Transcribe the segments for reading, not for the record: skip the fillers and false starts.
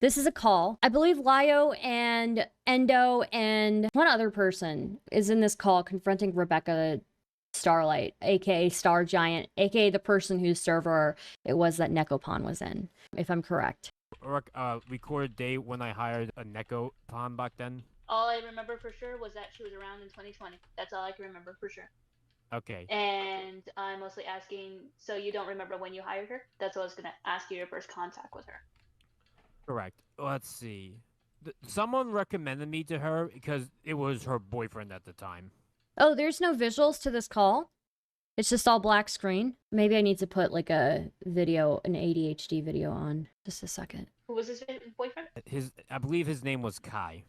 This is a call. I believe Lio and End0 and one other person is in this call confronting Rebecca Starlight, aka Star Giant, aka the person whose server it was that Nekopon was in, if I'm correct. Record date when I hired a Nekopon back then? All I remember for sure was that she was around in 2020. That's all I can remember for sure. Okay. And I'm mostly asking, so you don't remember when you hired her? That's what I was going to ask you, your first contact with her. Correct. Let's see. Someone recommended me to her because it was her boyfriend at the time. Oh, there's no visuals to this call? It's just all black screen? Maybe I need to put like a video, an ADHD video on. Just a second. Who was his boyfriend? I believe his name was Kai.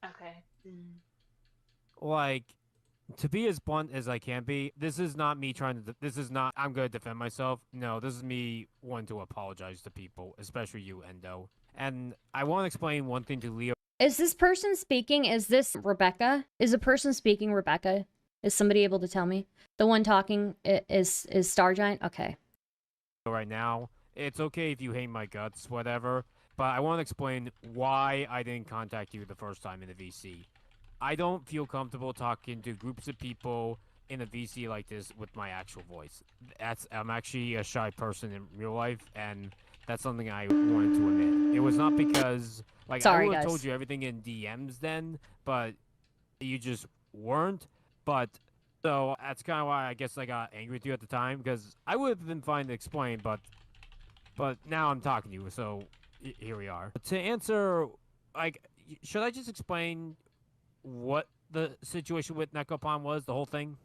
Okay. Like, to be as blunt as I can be, this is not me trying to, this is not, I'm going to defend myself. No, this is me wanting to apologize to people, especially you, End0. And I want to explain one thing to Lio. Is this person speaking? Is this Rebecca? Is the person speaking Rebecca? Is somebody able to tell me? The one talking is Star Giant? Okay. Right now, it's okay if you hate my guts, whatever, but I want to explain why I didn't contact you the first time in the VC. I don't feel comfortable talking to groups of people in a VC like this with my actual voice. I'm actually a shy person in real life, and that's something I wanted to admit. It was not because, like, Sorry, I would have guys. told you everything in DMs then, but you just weren't. But, so, that's kind of why I guess I got angry with you at the time, because I would have been fine to explain, but now I'm talking to you, so here we are. To answer, like, should I just explain what the situation with Nekopon was, the whole thing?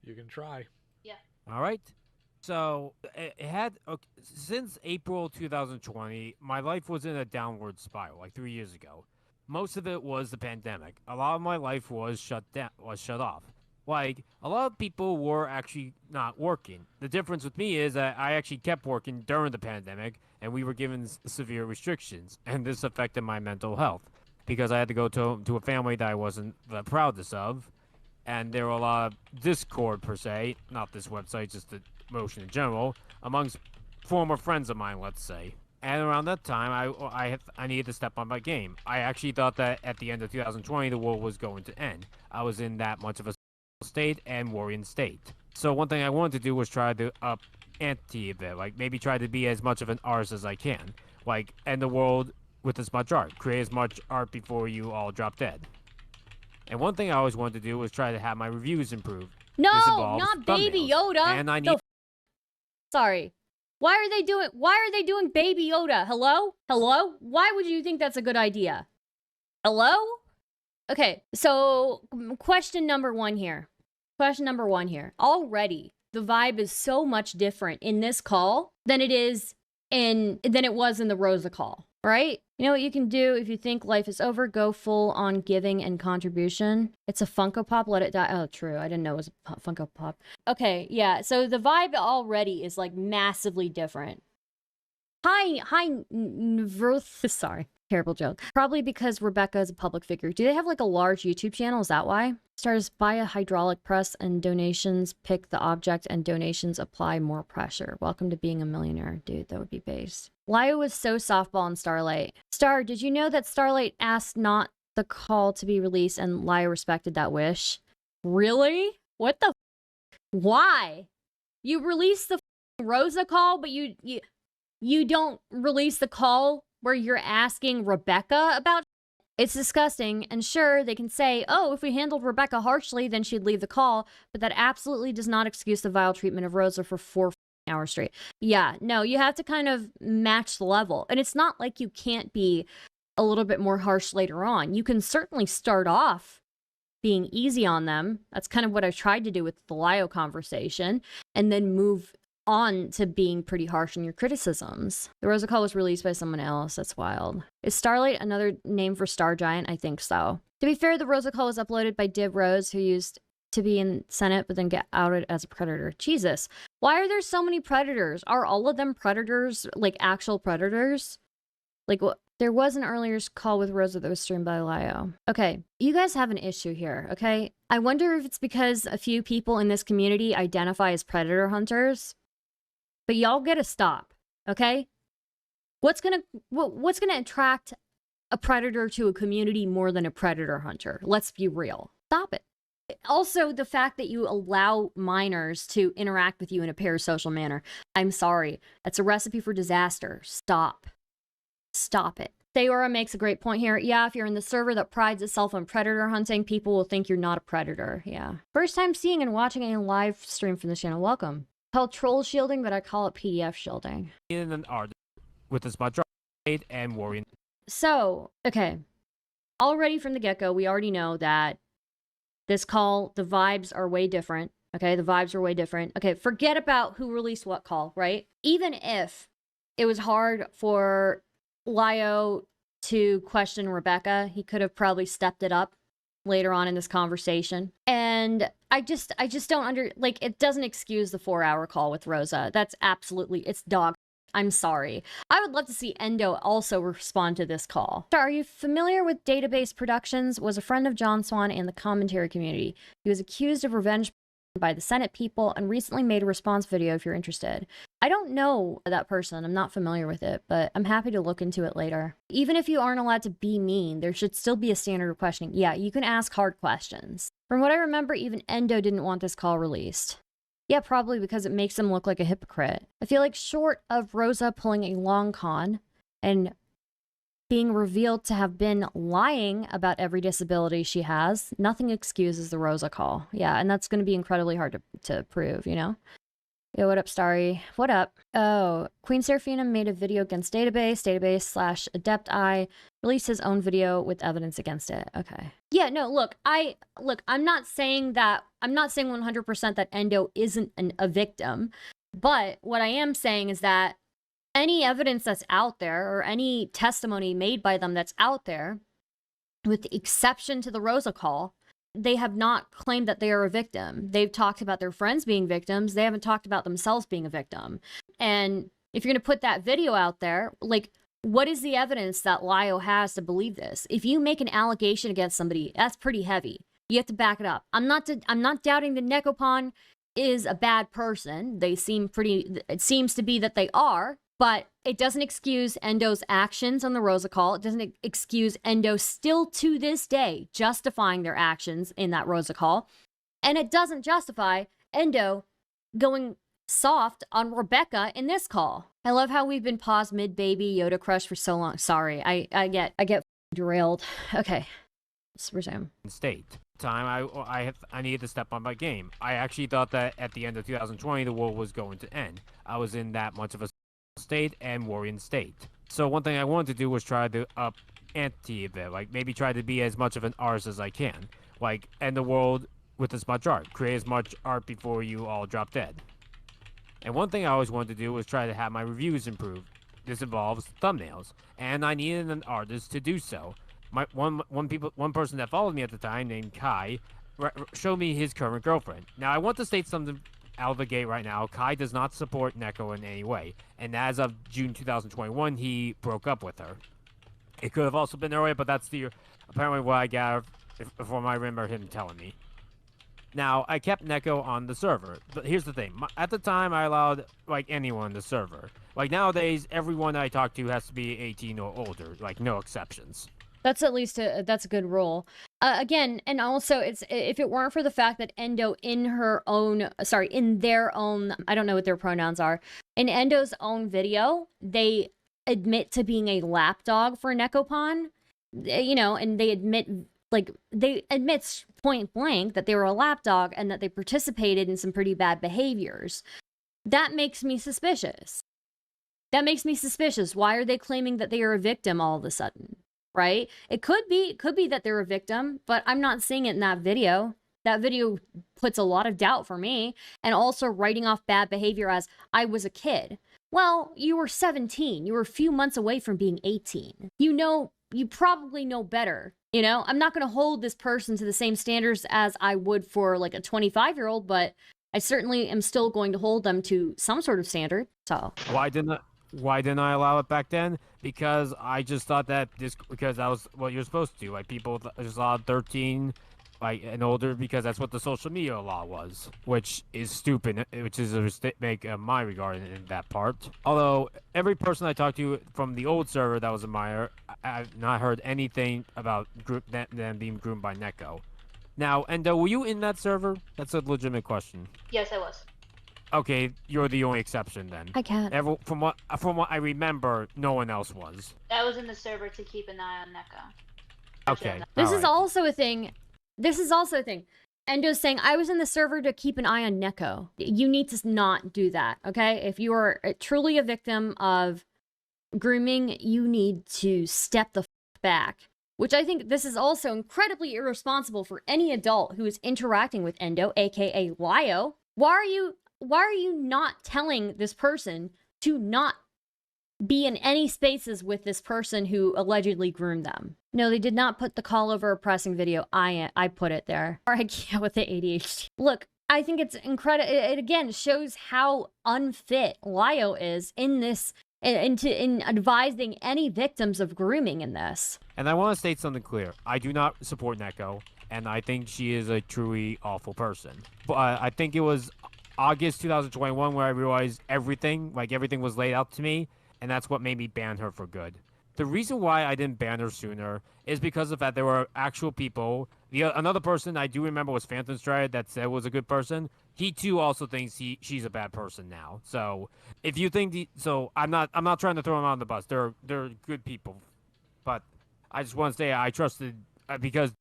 You can try. Yeah. All right. So it had since April 2020, my life was in a downward spiral. Like 3 years ago, most of it was the pandemic. A lot of my life was shut off. Like, a lot of people were actually not working. The difference with me is that I actually kept working during the pandemic, and we were given severe restrictions, and this affected my mental health because I had to go to a family that I wasn't the proudest of, and there were a lot of discord, per se, not this website, just the motion in general, amongst former friends of mine, let's say. And around that time, I needed to step on my game. I actually thought that at the end of 2020, the world was going to end. I was in that much of a state and worrying state. So one thing I wanted to do was try to up ante a bit, like maybe try to be as much of an artist as I can, like end the world with as much art, create as much art before you all drop dead. And one thing I always wanted to do was try to have my reviews improve. No, not Baby Yoda. And I need. Sorry. Why are they doing Baby Yoda? Hello? Hello? Why would you think that's a good idea? Hello? Okay, so question number one here. Already, the vibe is so much different in this call than it was in the Rosa call, right? You know what you can do if you think life is over? Go full on giving and contribution. It's a Funko Pop, let it die. Oh, true. I didn't know it was a Funko Pop. Okay, yeah. So the vibe already is like massively different. Hi, sorry. Terrible joke. Probably because Rebecca is a public figure. Do they have like a large YouTube channel? Is that why? Stars buy a hydraulic press and donations pick the object and donations apply more pressure. Welcome to being a millionaire. Dude, that would be base. Lio was so softball on Starlight. Star, did you know that Starlight asked not the call to be released and Lio respected that wish? Really? What the Why? You release the Rosa call, but you don't release the call where you're asking Rebecca about. It's disgusting, and sure, they can say, oh, if we handled Rebecca harshly, then she'd leave the call, but that absolutely does not excuse the vile treatment of Rosa for 4 hours straight. Yeah, no, you have to kind of match the level, and it's not like you can't be a little bit more harsh later on. You can certainly start off being easy on them. That's kind of what I tried to do with the Lio conversation, and then move on to being pretty harsh in your criticisms. The Rosa call was released by someone else. That's wild. Is Starlight another name for Star Giant? I think so. To be fair, the Rosa call was uploaded by Div Rose, who used to be in Senate but then get outed as a predator. Jesus. Why are there so many predators? Are all of them predators? Like actual predators? Like what? There was an earlier call with Rosa that was streamed by Lio. Okay, you guys have an issue here, okay? I wonder if it's because a few people in this community identify as predator hunters. But y'all gotta stop, okay? What's gonna attract a predator to a community more than a predator hunter? Let's be real. Stop it. Also, the fact that you allow minors to interact with you in a parasocial manner. I'm sorry. That's a recipe for disaster. Stop. Stop it. Theora makes a great point here. Yeah, if you're in the server that prides itself on predator hunting, people will think you're not a predator. Yeah. First time seeing and watching a live stream from this channel. Welcome. Called troll shielding, but I call it PDF shielding. In an art with as much trade and warrior. So, okay. Already from the get-go, we already know that this call, the vibes are way different. Okay, the vibes are way different. Okay, forget about who released what call, right? Even if it was hard for Lio to question REBECCAH, he could have probably stepped it up later on in this conversation. And I just don't it doesn't excuse the 4-hour call with Rosa. That's absolutely, it's dog. I'm sorry. I would love to see Endo also respond to this call. Are you familiar with Database Productions? Was a friend of John Swan and the commentary community. He was accused of revenge by the Senate people and recently made a response video if you're interested. I don't know that person. I'm not familiar with it, but I'm happy to look into it later. Even if you aren't allowed to be mean, there should still be a standard of questioning. Yeah, you can ask hard questions. From what I remember, even Endo didn't want this call released. Yeah, probably because it makes him look like a hypocrite. I feel like short of Rosa pulling a long con and being revealed to have been lying about every disability she has, nothing excuses the Rosa call. Yeah, and that's going to be incredibly hard to prove, you know? Yo, what up, Starry? What up? Oh, Queen Seraphina made a video against Database/Adepti, released his own video with evidence against it. Okay. Yeah, no, look, I'm not saying 100% that Endo isn't a victim, but what I am saying is that any evidence that's out there or any testimony made by them that's out there, with the exception to the Rosa call, they have not claimed that they are a victim. They've talked about their friends being victims. They haven't talked about themselves being a victim. And if you're going to put that video out there, like, what is the evidence that Lio has to believe this? If you make an allegation against somebody, that's pretty heavy. You have to back it up. I'm not doubting that Nekopon is a bad person. It seems to be that they are. But it doesn't excuse Endo's actions on the Rosa call. It doesn't excuse Endo still to this day justifying their actions in that Rosa call. And it doesn't justify Endo going soft on REBECCAH in this call. I love how we've been paused mid-baby Yoda crush for so long. Sorry, I get derailed. Okay, let's resume. State. Time I needed to step on my game. I actually thought that at the end of 2020 the world was going to end. I was in that much of a state and warring state. So one thing I wanted to do was try to up ante a bit, like maybe try to be as much of an artist as I can, like end the world with as much art, create as much art before you all drop dead. And one thing I always wanted to do was try to have my reviews improve. This involves thumbnails, and I needed an artist to do so. One person that followed me at the time, named Kai, showed me his current girlfriend. Now I want to state something out of the gate right now. Kai does not support Neko in any way, and as of June 2021, he broke up with her. It could have also been earlier, but that's apparently what I got from I remember him telling me. Now, I kept Neko on the server, but here's the thing. At the time, I allowed, like, anyone on the server. Like, nowadays, everyone I talk to has to be 18 or older, like, no exceptions. That's at least that's a good rule. Again, and also, if it weren't for the fact that Endo in their own, I don't know what their pronouns are, in Endo's own video, they admit to being a lapdog for Nekopon, you know, and they admit point blank that they were a lapdog and that they participated in some pretty bad behaviors. That makes me suspicious. Why are they claiming that they are a victim all of a sudden? Right? It could be that they're a victim, but I'm not seeing it in that video. That video puts a lot of doubt for me, and also writing off bad behavior as I was a kid. Well, you were 17. You were a few months away from being 18. You probably know better. You know, I'm not going to hold this person to the same standards as I would for like a 25-year-old, but I certainly am still going to hold them to some sort of standard. So Why didn't I allow it back then? Because I just thought that because that was what you're supposed to do. Like, people just allowed 13 like and older because that's what the social media law was, which is stupid, which is a mistake in my regard in that part. Although every person I talked to from the old server that was a minor, I've not heard anything about them being groomed by Neko. Now, Endo, were you in that server? That's a legitimate question. Yes, I was. Okay, you're the only exception then. I can't. From what I remember, no one else was. I was in the server to keep an eye on Neko. Okay. This is alright. also a thing. Endo's saying, I was in the server to keep an eye on Neko. You need to not do that, okay? If you are truly a victim of grooming, you need to step the back. Which I think this is also incredibly irresponsible for any adult who is interacting with Endo, aka Lio. Why are you not telling this person to not be in any spaces with this person who allegedly groomed them? No, they did not put the call over a pressing video. I put it there. Or I can't with the ADHD. Look, I think it's incredible. It again shows how unfit Lio is in this, in advising any victims of grooming in this. And I want to state something clear. I do not support Neko, and I think she is a truly awful person. But I think it was August 2021 where I realized everything was laid out to me, and that's what made me ban her for good. The reason why I didn't ban her sooner is because of that there were actual people. Another person I do remember was Phantom Stride that said was a good person. He too also thinks she's a bad person now. So if you think I'm not trying to throw them on the bus. They're good people, but I just want to say I trusted because.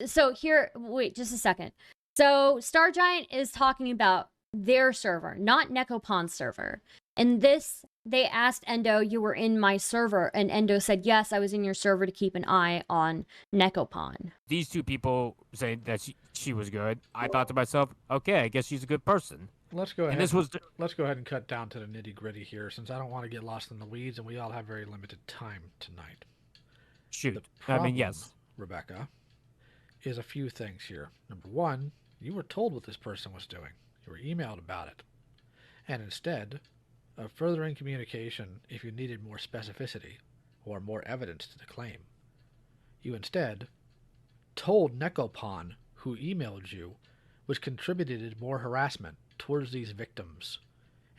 So here, wait just a second. So Star Giant is talking about their server, not Nekopon's server. And this, they asked Endo, you were in my server, and Endo said, yes, I was in your server to keep an eye on Nekopon. These two people saying that she was good. I thought to myself, okay, I guess she's a good person. Let's go ahead. And let's go ahead and cut down to the nitty gritty here, since I don't want to get lost in the weeds, and we all have very limited time tonight. Shoot. Yes. Rebecca, is a few things here. Number one, you were told what this person was doing. You were emailed about it. And instead of furthering communication, if you needed more specificity or more evidence to the claim, you instead told Nekopon, who emailed you, which contributed more harassment towards these victims.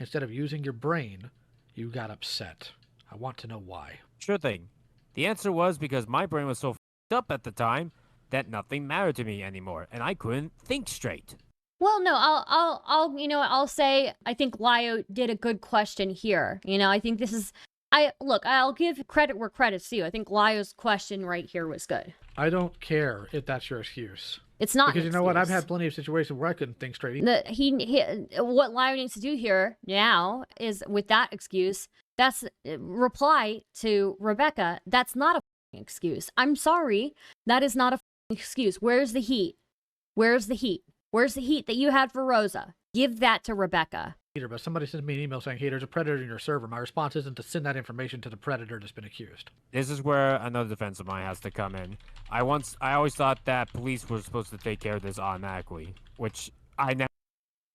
Instead of using your brain, you got upset. I want to know why. Sure thing. The answer was because my brain was so f***ed up at the time that nothing mattered to me anymore, and I couldn't think straight. Well, no, I'll say I think Lio did a good question here. I think this is, I'll give credit where credit's due. I think Lio's question right here was good. I don't care if that's your excuse. It's not because you know what? I've had plenty of situations where I couldn't think straight. What Lio needs to do here now is, with that excuse, that's reply to Rebecca. That's not a excuse. I'm sorry, that is not a excuse. Where's the heat? Where's the heat? Where's the heat that you had for Rosa? Give that to Rebecca. But somebody sends me an email saying, hey, there's a predator in your server. My response isn't to send that information to the predator that's been accused. This is where another defense of mine has to come in. I always thought that police were supposed to take care of this automatically, which I never.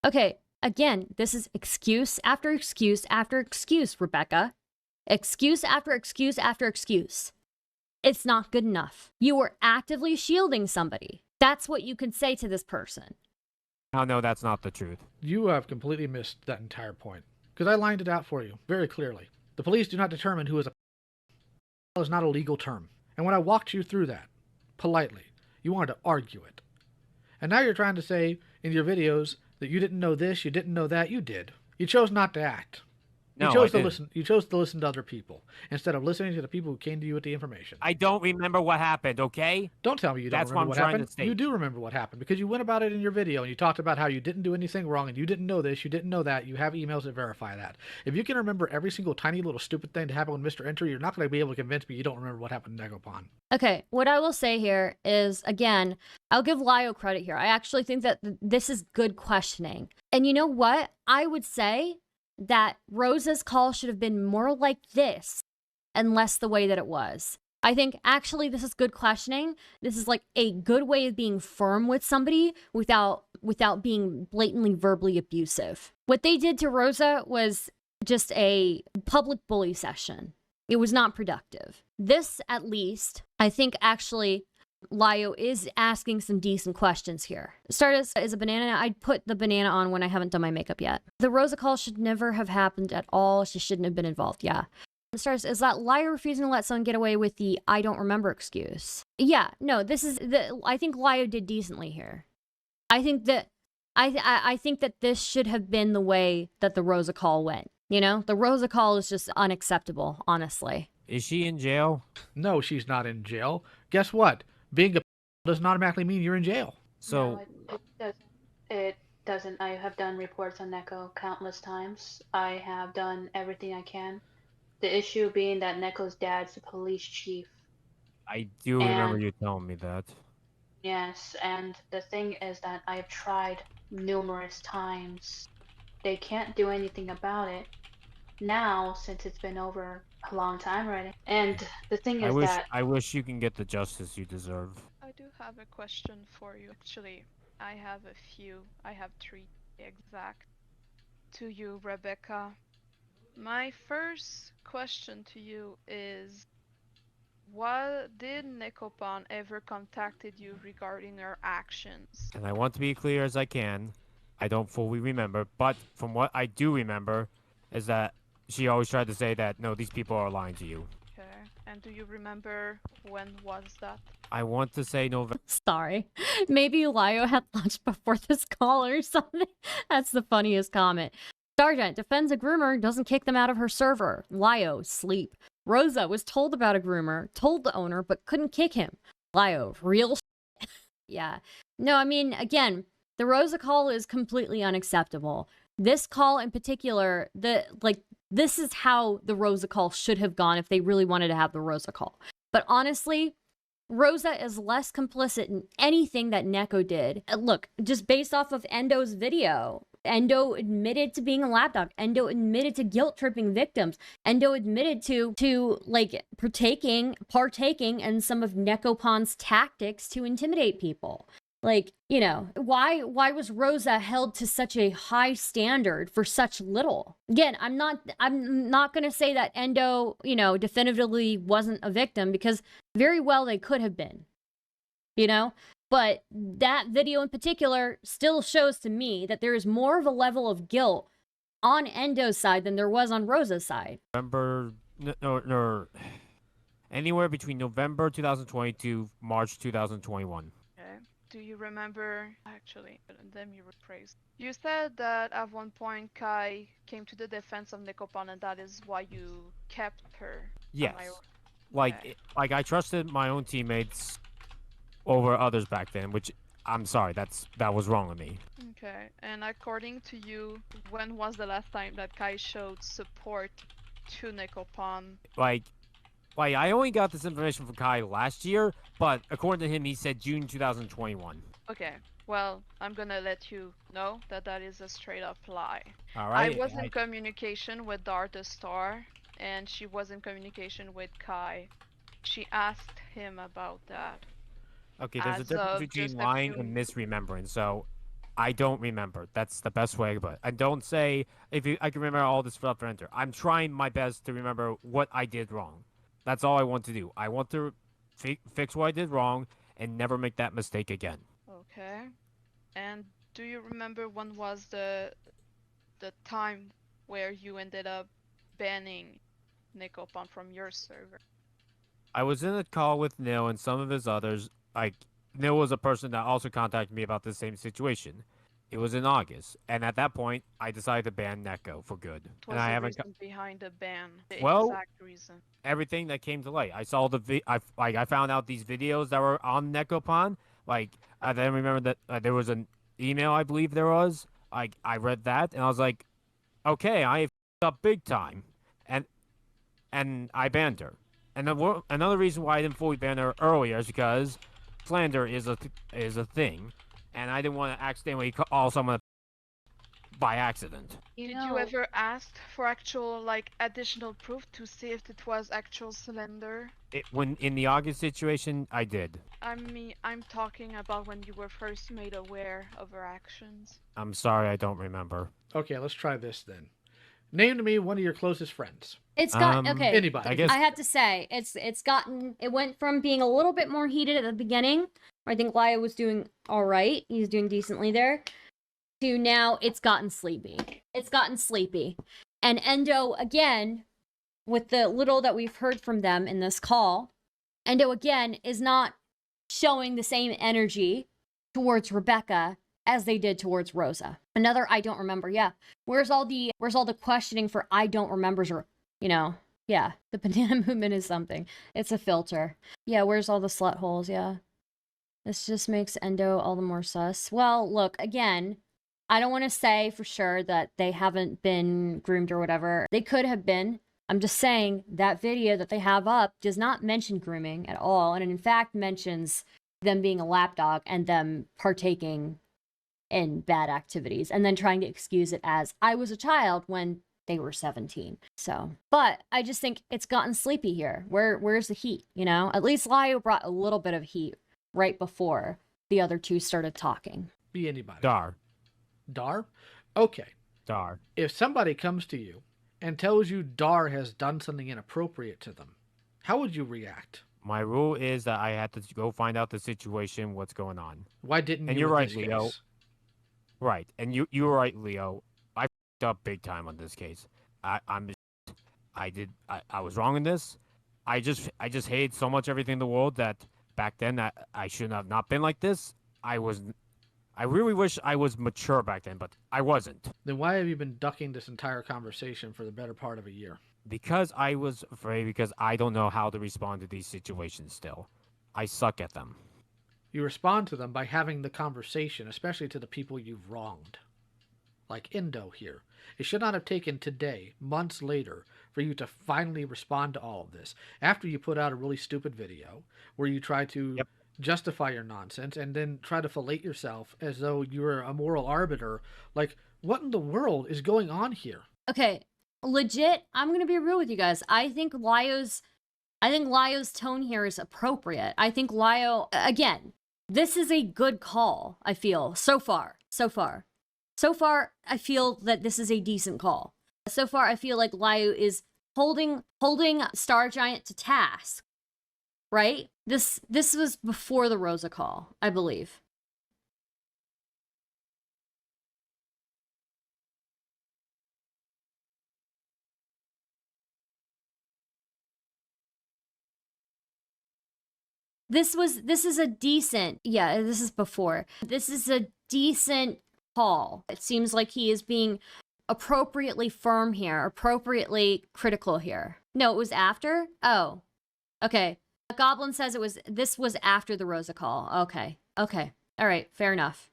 Okay, again, this is excuse after excuse after excuse, Rebecca. Excuse after excuse after excuse. It's not good enough. You were actively shielding somebody. That's what you can say to this person. Oh, no, that's not the truth. You have completely missed that entire point. Because I lined it out for you very clearly. The police do not determine who is a is not a legal term. And when I walked you through that, politely, you wanted to argue it. And now you're trying to say in your videos that you didn't know this, you didn't know that. You did. You chose not to act. No, you chose to listen to other people instead of listening to the people who came to you with the information. I don't remember what happened, okay? Don't tell me you don't remember what happened. You do remember what happened because you went about it in your video and you talked about how you didn't do anything wrong and you didn't know this, you didn't know that. You have emails that verify that. If you can remember every single tiny little stupid thing that happened with Mr. Enter, you're not going to be able to convince me you don't remember what happened to Negopon. Okay, what I will say here is, again, I'll give Lio credit here. I actually think that this is good questioning. And you know what? I would say that Rosa's call should have been more like this and less the way that it was. I think actually this is good questioning. This is like a good way of being firm with somebody without being blatantly verbally abusive. What they did to Rosa was just a public bully session. It was not productive. This, at least, I think actually Lio is asking some decent questions here. Stardust is a banana. I'd put the banana on when I haven't done my makeup yet. The Rosa call should never have happened at all. She shouldn't have been involved. Yeah. Stardust, is that Lio refusing to let someone get away with the I don't remember excuse? Yeah, no, this is I think Lio did decently here. I think that I think that this should have been the way that the Rosa call went. You know, the Rosa call is just unacceptable, honestly. Is she in jail? No, she's not in jail. Guess what? Being a doesn't automatically mean you're in jail. So No, it doesn't. It doesn't. I have done reports on Neko countless times. I have done everything I can. The issue being that Neko's dad's the police chief. I do remember And- you telling me that. Yes, and the thing is that I've tried numerous times. They can't do anything about it now since it's been over a long time already. And the thing is I wish you can get the justice you deserve. I do have a question for you. Actually, I have a few. I have 3 exact. To you, Rebecca. My first question to you is, did Nekopan ever contacted you regarding her actions? And I want to be clear as I can. I don't fully remember, but from what I do remember is that she always tried to say that, no, these people are lying to you. Okay. And do you remember when was that? I want to say November. Sorry. Maybe Lio had lunch before this call or something. That's the funniest comment. Sergeant defends a groomer, doesn't kick them out of her server. Lio, sleep. Rosa was told about a groomer, told the owner, but couldn't kick him. Lio, real Yeah. No, I mean, again, the Rosa call is completely unacceptable. This call in particular, this is how the Rosa call should have gone if they really wanted to have the Rosa call. But honestly, Rosa is less complicit in anything that Neko did. Look, just based off of Endo's video, Endo admitted to being a lapdog. Endo admitted to guilt-tripping victims. Endo admitted to like partaking in some of Nekopan's tactics to intimidate people. Like, you know, why was Rosa held to such a high standard for such little? Again, I'm not going to say that Endo, you know, definitively wasn't a victim, because very well they could have been. You know? But that video in particular still shows to me that there is more of a level of guilt on Endo's side than there was on Rosa's side. November, no, anywhere between November 2020 to March 2021. Okay. Do you remember, actually, let me rephrase. You said that at one point Kai came to the defense of Nekopan and that is why you kept her. Yes. Okay. Like I trusted my own teammates over others back then, which I'm sorry, that was wrong of me. Okay, and according to you, when was the last time that Kai showed support to Nekopan? Like I only got this information from Kai last year, but according to him, he said June 2021. Okay, well, I'm gonna let you know that that is a straight up lie. All right. I was in communication with the Star, and she was in communication with Kai. She asked him about that. Okay, there's a As difference of between just a lying few- and misremembering, so I don't remember. That's the best way, but I don't say I can remember all this stuff for Enter. I'm trying my best to remember what I did wrong. That's all I want to do. I want to fix what I did wrong and never make that mistake again. Okay. And do you remember when was the time where you ended up banning Nekopan from your server? I was in a call with Nil and some of his others. Like, Nil was a person that also contacted me about the same situation. It was in August, and at that point, I decided to ban Neko for good. What was And I the haven't reason behind the ban? The Well- exact reason. everything that came to light. I saw I found out these videos that were on Nekopan. Like, I then remember that there was an email, I believe there was. Like, I read that and I was like, okay, I f***ed up big time, and I banned her. And another reason why I didn't fully ban her earlier is because slander is a thing, and I didn't want to accidentally call someone by accident. You Did know, you ever ask for actual, like, additional proof to see if it was actual slander? When in the August situation, I did. I mean, I'm talking about when you were first made aware of her actions. I'm sorry, I don't remember. Okay, let's try this then. Name to me one of your closest friends. It's got okay. Anybody. I guess I have to say, it went from being a little bit more heated at the beginning, where I think Lio was doing all right, he's doing decently there, to now it's gotten sleepy. It's gotten sleepy. And Endo, again, with the little that we've heard from them in this call, Endo, again, is not showing the same energy towards Rebecca as they did towards Rosa. Another I don't remember, yeah. Where's all the questioning for I don't remembers, or, you know, yeah, the banana movement is something. It's a filter. Yeah, where's all the slut holes, yeah. This just makes Endo all the more sus. Well, look, again, I don't want to say for sure that they haven't been groomed or whatever. They could have been. I'm just saying that video that they have up does not mention grooming at all. And it in fact mentions them being a lapdog and them partaking in bad activities and then trying to excuse it as I was a child when they were 17. So, but I just think it's gotten sleepy here. Where's the heat, you know? At least Lio brought a little bit of heat right before the other two started talking. Be anybody. Dar. Dar? Okay. Dar. If somebody comes to you and tells you Dar has done something inappropriate to them, how would you react? My rule is that I had to go find out the situation, what's going on. Why didn't And you? you're in right, this Lio. case? Right, and you were right, Lio. I f***ed up big time on this case. I was wrong in this. I just hated so much everything in the world that back then I should have not been like this. I really wish I was mature back then, but I wasn't. Then why have you been ducking this entire conversation for the better part of a year? Because I was afraid, because I don't know how to respond to these situations still. I suck at them. You respond to them by having the conversation, especially to the people you've wronged. Like Endo here. It should not have taken today, months later, for you to finally respond to all of this. After you put out a really stupid video where you try to justify your nonsense and then try to fillet yourself as though you're a moral arbiter. Like, what in the world is going on here? Okay, legit, I'm gonna be real with you guys. I think Lio's tone here is appropriate. I think Lio, again, this is a good call, I feel, so far. So far, I feel that this is a decent call. So far, I feel like Lio is holding Star Giant to task, right? This was before the Rosa call, I believe. This is a decent, yeah, this is before. This is a decent call. It seems like he is being appropriately firm here, appropriately critical here. No, it was after? Oh, okay. Goblin says this was after the Rosa call. Okay. All right, fair enough.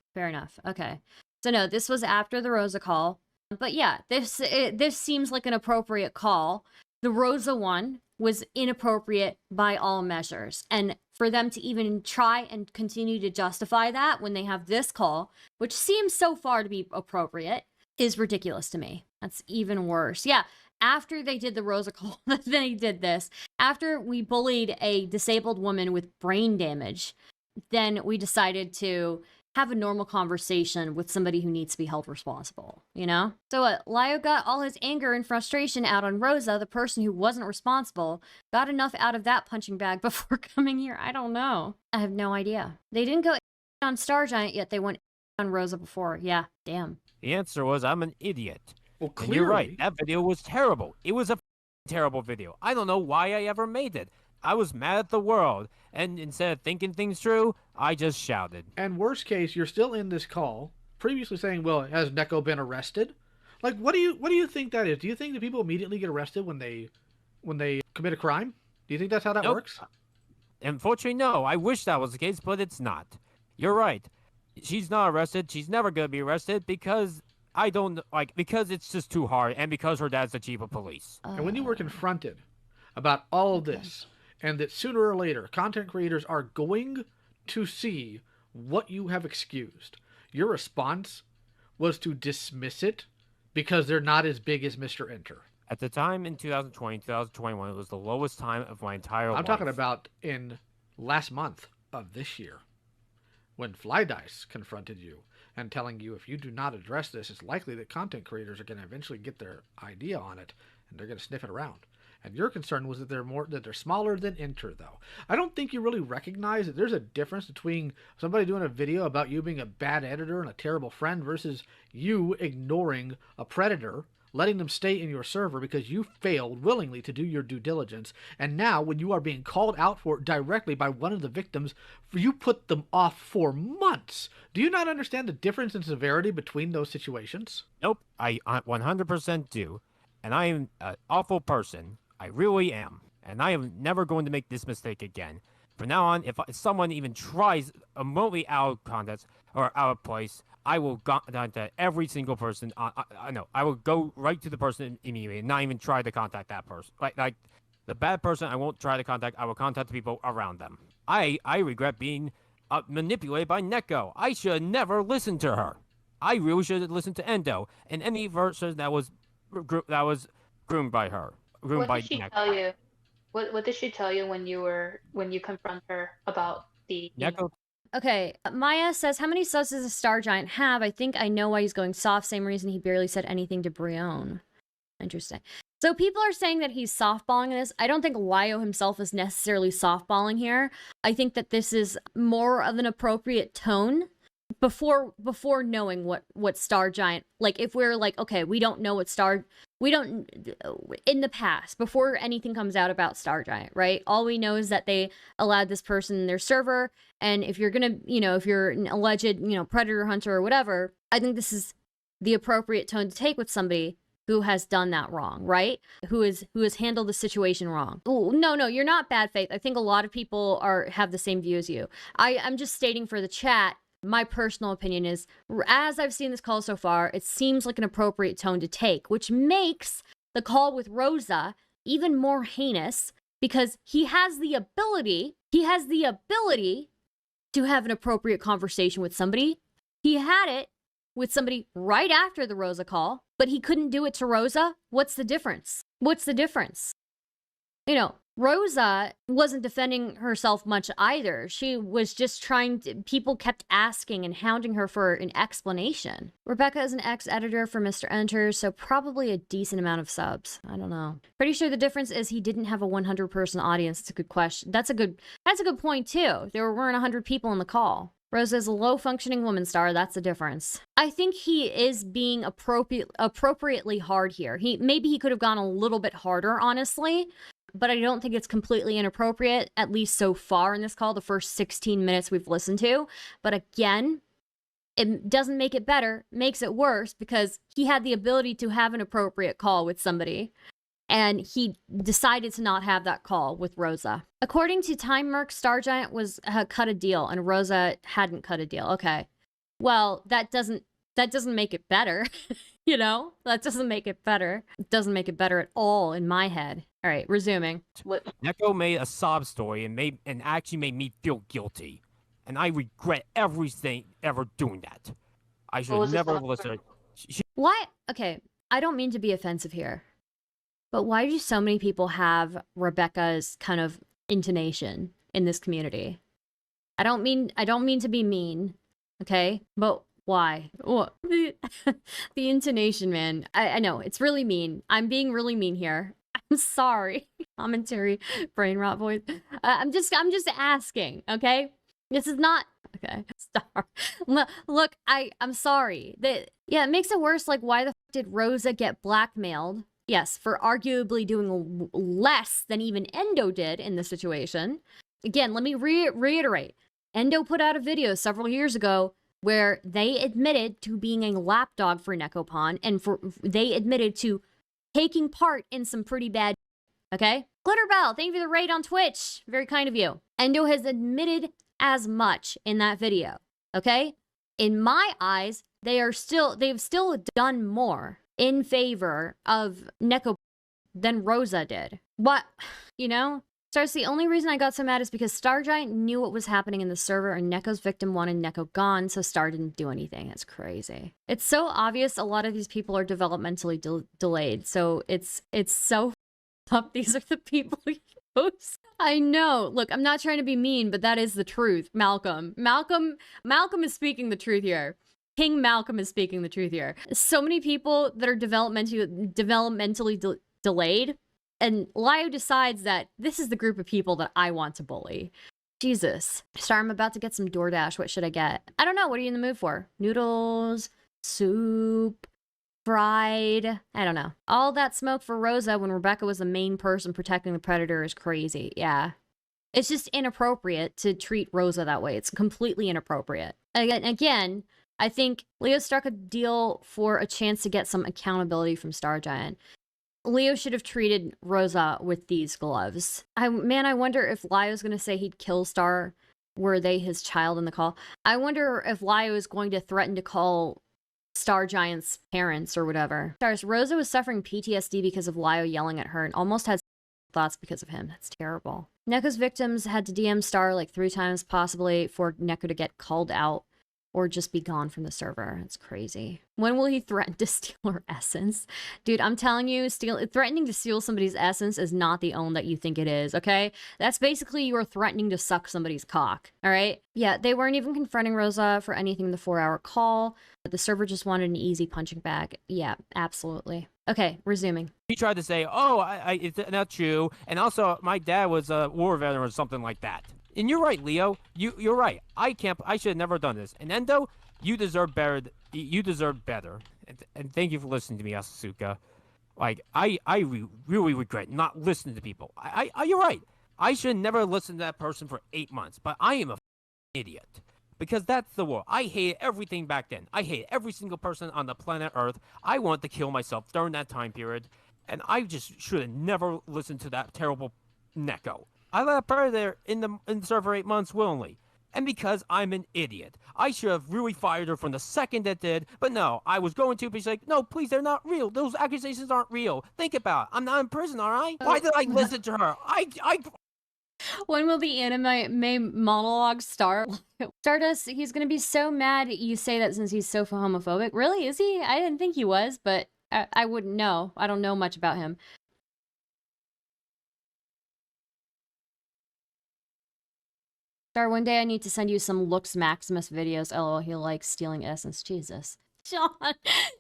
Okay. So no, this was after the Rosa call. But yeah, this seems like an appropriate call. The Rosa one was inappropriate by all measures. And for them to even try and continue to justify that when they have this call, which seems so far to be appropriate, is ridiculous to me. That's even worse. Yeah, after they did the Rosa call, they did this. After we bullied a disabled woman with brain damage, then we decided to have a normal conversation with somebody who needs to be held responsible, you know? So Lio got all his anger and frustration out on Rosa, the person who wasn't responsible, got enough out of that punching bag before coming here. I don't know. I have no idea. They didn't go on Star Giant yet. They went on Rosa before. Yeah, damn. The answer was I'm an idiot. Well, And clearly. you're right. That video was terrible. It was a terrible video. I don't know why I ever made it. I was mad at the world, and instead of thinking things through, I just shouted. And worst case, you're still in this call, previously saying, well, has Neko been arrested? Like, what do you think that is? Do you think that people immediately get arrested when they commit a crime? Do you think that's how that Nope. works? Unfortunately, no. I wish that was the case, but it's not. You're right. She's not arrested. She's never going to be arrested because because it's just too hard and because her dad's the chief of police. And when you were confronted about all of this, and that sooner or later content creators are going to see what you have excused, your response was to dismiss it because they're not as big as Mr. Enter. At the time in 2020, 2021, it was the lowest time of my entire life. I'm talking about in last month of this year. when Flydice confronted you and telling you if you do not address this, it's likely that content creators are going to eventually get their idea on it and they're going to sniff it around. And your concern was that they're smaller than Enter, though. I don't think you really recognize that there's a difference between somebody doing a video about you being a bad editor and a terrible friend versus you ignoring a predator, letting them stay in your server because you failed willingly to do your due diligence. And now, when you are being called out for it directly by one of the victims, you put them off for months. Do you not understand the difference in severity between those situations? Nope, I 100% do. And I am an awful person. I really am. And I am never going to make this mistake again. From now on, if someone even tries remotely out of context or out of place, I will contact every single person. I will go right to the person immediately and not even try to contact that person. Like the bad person, I won't try to contact. I will contact the people around them. I regret being manipulated by Neko. I should never listen to her. I really should have listened to Endo and any person that was groomed by her. What did she tell you? What did she tell you when you confront her about the Neko? Okay, Maya says, how many subs does a Star Giant have? I think I know why he's going soft. Same reason he barely said anything to Brion. Interesting. So people are saying that he's softballing this. I don't think Lio himself is necessarily softballing here. I think that this is more of an appropriate tone before knowing what Star Giant, like if we're like, okay, we don't know in the past, before anything comes out about Star Giant, right? All we know is that they allowed this person in their server, and if you're gonna, if you're an alleged, predator hunter or whatever, I think this is the appropriate tone to take with somebody who has done that wrong, right? Who has handled the situation wrong. Ooh, no, you're not bad faith. I think a lot of people have the same view as you. I'm just stating for the chat, my personal opinion is, as I've seen this call so far, it seems like an appropriate tone to take, which makes the call with Rosa even more heinous because he has the ability to have an appropriate conversation with somebody. He had it with somebody right after the Rosa call, but he couldn't do it to Rosa. What's the difference? Rosa wasn't defending herself much either. She was just people kept asking and hounding her for an explanation. Rebecca is an ex-editor for Mr. Enter, so probably a decent amount of subs. I don't know. Pretty sure the difference is he didn't have a 100-person audience. It's a good question. That's a good point too. There weren't 100 people in the call. Rosa is a low-functioning woman star. That's the difference. I think he is being appropriately hard here. Maybe he could have gone a little bit harder, honestly, but I don't think it's completely inappropriate, at least so far in this call, the first 16 minutes we've listened to. But again, it doesn't make it better, makes it worse, because he had the ability to have an appropriate call with somebody, and he decided to not have that call with Rosa. According to Time Merc, Star Giant cut a deal, and Rosa hadn't cut a deal. Okay. Well, that doesn't make it better. That doesn't make it better. It doesn't make it better at all in my head. All right, resuming. Neko made a sob story and actually made me feel guilty. And I regret everything ever doing that. I should never listen. Why? Okay, I don't mean to be offensive here, but why do so many people have Rebecca's kind of intonation in this community? I don't mean to be mean, okay? But why? Well, the intonation, man. I know, it's really mean. I'm being really mean here. I'm sorry. Commentary, brain rot voice. I'm just asking, okay? This is not okay. Star. Look, I'm sorry. It makes it worse. Like, why the f did Rosa get blackmailed? Yes, for arguably doing less than even Endo did in the situation. Again, let me reiterate. Endo put out a video several years ago where they admitted to being a lapdog for Nekopon, and they admitted to taking part in some pretty bad, okay? Glitterbell, thank you for the raid on Twitch. Very kind of you. Endo has admitted as much in that video, okay? In my eyes, they've still done more in favor of Neko than Rosa did. What? Starts, the only reason I got so mad is because Star Giant knew what was happening in the server and Neko's victim wanted Neko gone, so Star didn't do anything. That's crazy. It's so obvious a lot of these people are developmentally delayed, so it's so up. These are the people I know. Look, I'm not trying to be mean, but that is the truth. Malcolm is speaking the truth here. King Malcolm is speaking the truth here. So many people that are developmentally delayed, and Lio decides that this is the group of people that I want to bully. Jesus. Star, I'm about to get some DoorDash. What should I get? I don't know. What are you in the mood for? Noodles? Soup? Fried? I don't know. All that smoke for Rosa when Rebecca was the main person protecting the predator is crazy. Yeah. It's just inappropriate to treat Rosa that way. It's completely inappropriate. Again, I think Lio struck a deal for a chance to get some accountability from Star Giant. Lio should have treated Rosa with these gloves. I wonder if Lio's going to say he'd kill Star were they his child in the call. I wonder if Lio is going to threaten to call Star Giant's parents or whatever. Stars, Rosa was suffering PTSD because of Lio yelling at her and almost had thoughts because of him. That's terrible. Neko's victims had to DM Star like 3 times possibly for Neko to get called out or just be gone from the server. That's crazy. When will he threaten to steal her essence? Dude, I'm telling you, threatening to steal somebody's essence is not the own that you think it is, okay? That's basically you're threatening to suck somebody's cock, all right? Yeah, they weren't even confronting Rosa for anything in the 4-hour call. The server just wanted an easy punching bag. Yeah, absolutely. Okay, resuming. He tried to say, oh, it's not true. And also, my dad was a war veteran or something like that. And you're right, Lio. You're right. I should have never done this. And Endo, you deserve better. You deserve better. And thank you for listening to me, Asuka. Like, I really regret not listening to people. You're right. I should never listen to that person for 8 months. But I am a idiot. Because that's the war. I hated everything back then. I hated every single person on the planet Earth. I wanted to kill myself during that time period. And I just should have never listened to that terrible Neko. I let a predator in the server 8 months willingly. And because I'm an idiot. I should have really fired her from the second it did. But no, I was going to, but she's like, no, please, they're not real. Those accusations aren't real. Think about it. I'm not in prison, all right? Why did I listen to her? When will the anime monologue start? Stardust, he's gonna be so mad you say that since he's so homophobic. Really, is he? I didn't think he was, but I wouldn't know. I don't know much about him. Star, one day I need to send you some Lux Maximus videos. LOL, he likes stealing essence. Jesus.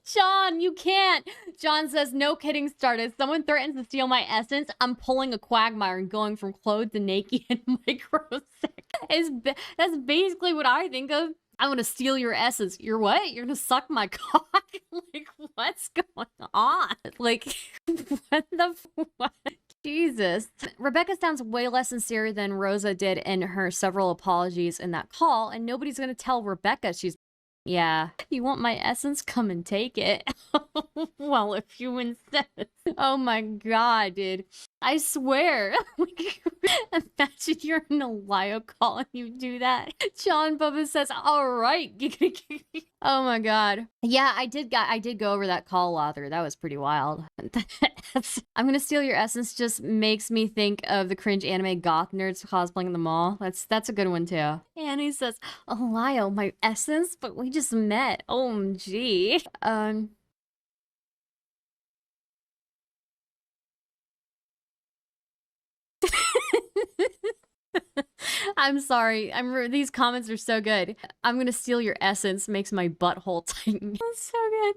Sean, you can't. John says, no kidding, Stardust. Someone threatens to steal my essence. I'm pulling a quagmire and going from clothed to naked and microsec. That's basically what I think of. I'm gonna steal your essence. You're what? You're gonna suck my cock? Like, what's going on? Like, what? Jesus. Rebecca sounds way less sincere than Rosa did in her several apologies in that call, and nobody's gonna tell Rebecca she's... Yeah. You want my essence? Come and take it. Well, if you insist. Oh my god, dude. I swear. Imagine you're in a Lio call and you do that. John Bubba says, alright. Oh my god. Yeah, I did go over that call, Lother. That was pretty wild. I'm gonna steal your essence just makes me think of the cringe anime goth nerds cosplaying in the mall. That's a good one too. And he says, oh, Lio, my essence? But we just met. OMG. I'm sorry. These comments are so good. I'm gonna steal your essence. Makes my butthole tighten. That's so good.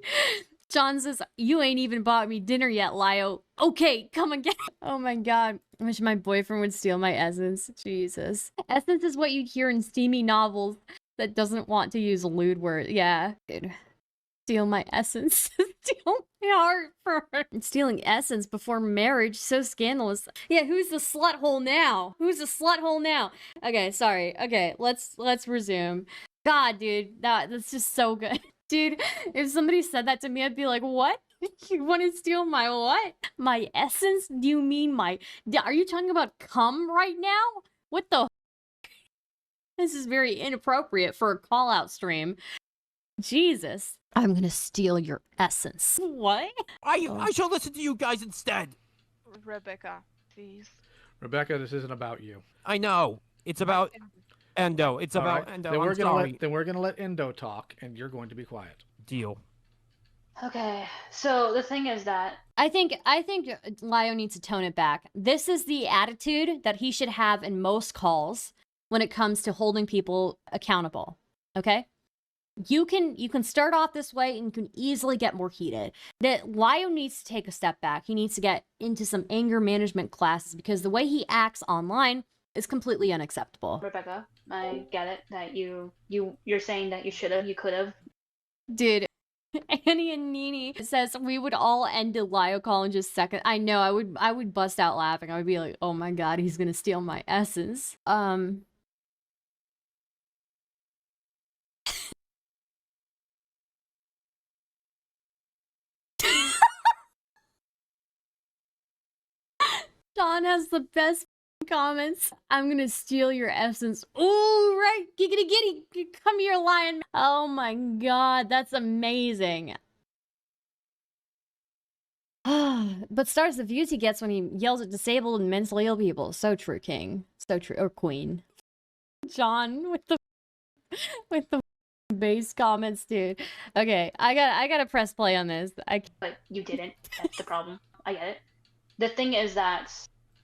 John says, you ain't even bought me dinner yet, Lio. Okay, come and get it. Oh my god. I wish my boyfriend would steal my essence. Jesus. Essence is what you'd hear in steamy novels that doesn't want to use lewd words. Yeah. Dude. Steal my essence. Steal my heart for her. Stealing essence before marriage. So scandalous. Yeah, who's the slut hole now? Who's the slut hole now? Okay, sorry. Okay, let's resume. God, dude. That's just so good. Dude, if somebody said that to me, I'd be like, what? You want to steal my what? My essence? Do you mean my... Are you talking about cum right now? What the... This is very inappropriate for a call-out stream. Jesus. I'm gonna steal your essence. What? I shall listen to you guys instead. Rebecca, please. Rebecca, this isn't about you. I know. It's about... Endo. It's about Endo. Then we're gonna let Endo talk, and you're going to be quiet. Deal. Okay, so the thing is that I think Lio needs to tone it back. This is the attitude that he should have in most calls when it comes to holding people accountable. Okay? You can start off this way and you can easily get more heated. That Lio needs to take a step back. He needs to get into some anger management classes because the way he acts online is completely unacceptable. Rebecca, I get it that you're saying that you should have, you could have. Dude, Annie and Nini says we would all end a Lio call in just seconds. I know, I would bust out laughing. I would be like, oh my god, he's gonna steal my essence. Sean has the best comments. I'm gonna steal your essence. Ooh, right. Giggity giddy. Come here, lion. Oh my god, that's amazing. But stars the views he gets when he yells at disabled and mentally ill people. So true, King. So true. Or Queen. John with the base comments, dude. Okay, I gotta press play on this. But you didn't. That's the problem. I get it. The thing is that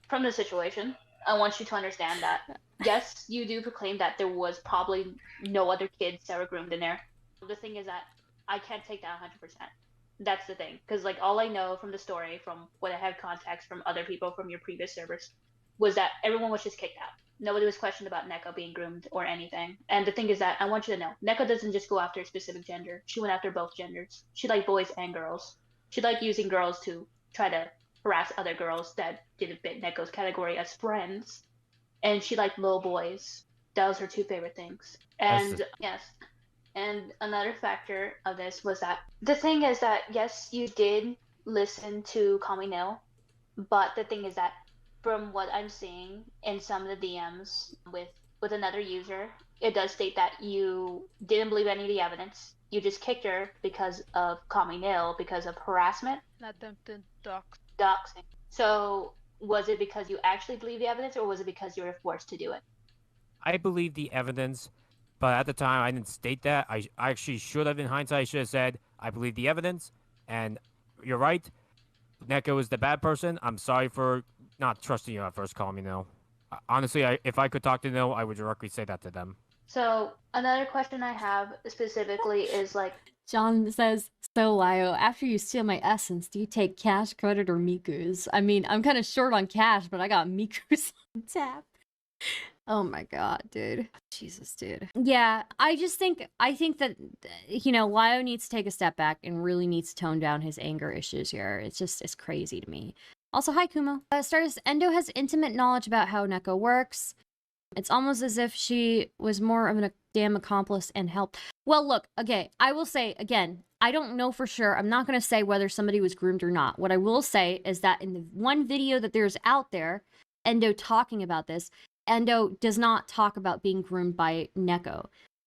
from the situation, I want you to understand that yes, you do proclaim that there was probably no other kids that were groomed in there. The thing is that I can't take that 100%. That's the thing, because like all I know from the story, from what I had contacts from other people from your previous servers, was that everyone was just kicked out. Nobody was questioned about Neko being groomed or anything. And the thing is that I want you to know, Neko doesn't just go after a specific gender. She went after both genders. She liked boys and girls. She liked using girls to try to harass other girls that didn't fit Neko's category as friends. And she liked little boys. That was her two favorite things. And yes. And another factor of this was that the thing is that yes, you did listen to Call Me Nil, but the thing is that from what I'm seeing in some of the DMs with another user, it does state that you didn't believe any of the evidence. You just kicked her because of Call Me Nil, because of harassment. Attempted dox. Doxing. So was it because you actually believe the evidence, or was it because you were forced to do it? I believe the evidence, but at the time I didn't state that. I actually should have, in hindsight, I should have said, I believe the evidence, and you're right. Neko is the bad person. I'm sorry for not trusting you at first, Call Me Nil. Honestly, if I could talk to Nil, I would directly say that to them. So another question I have specifically is like, John says, so Lio, after you steal my essence, do you take cash, credit, or Miku's? I mean, I'm kind of short on cash, but I got Miku's on tap. Oh my god, dude. Jesus, dude. Yeah, I think that, you know, Lio needs to take a step back and really needs to tone down his anger issues here. It's crazy to me. Also, hi, Kumo. Stardust, Endo has intimate knowledge about how Neko works. It's almost as if she was more of a damn accomplice and helped. Well, look, okay, I will say, again, I don't know for sure. I'm not going to say whether somebody was groomed or not. What I will say is that in the one video that there's out there, Endo talking about this, Endo does not talk about being groomed by Neko.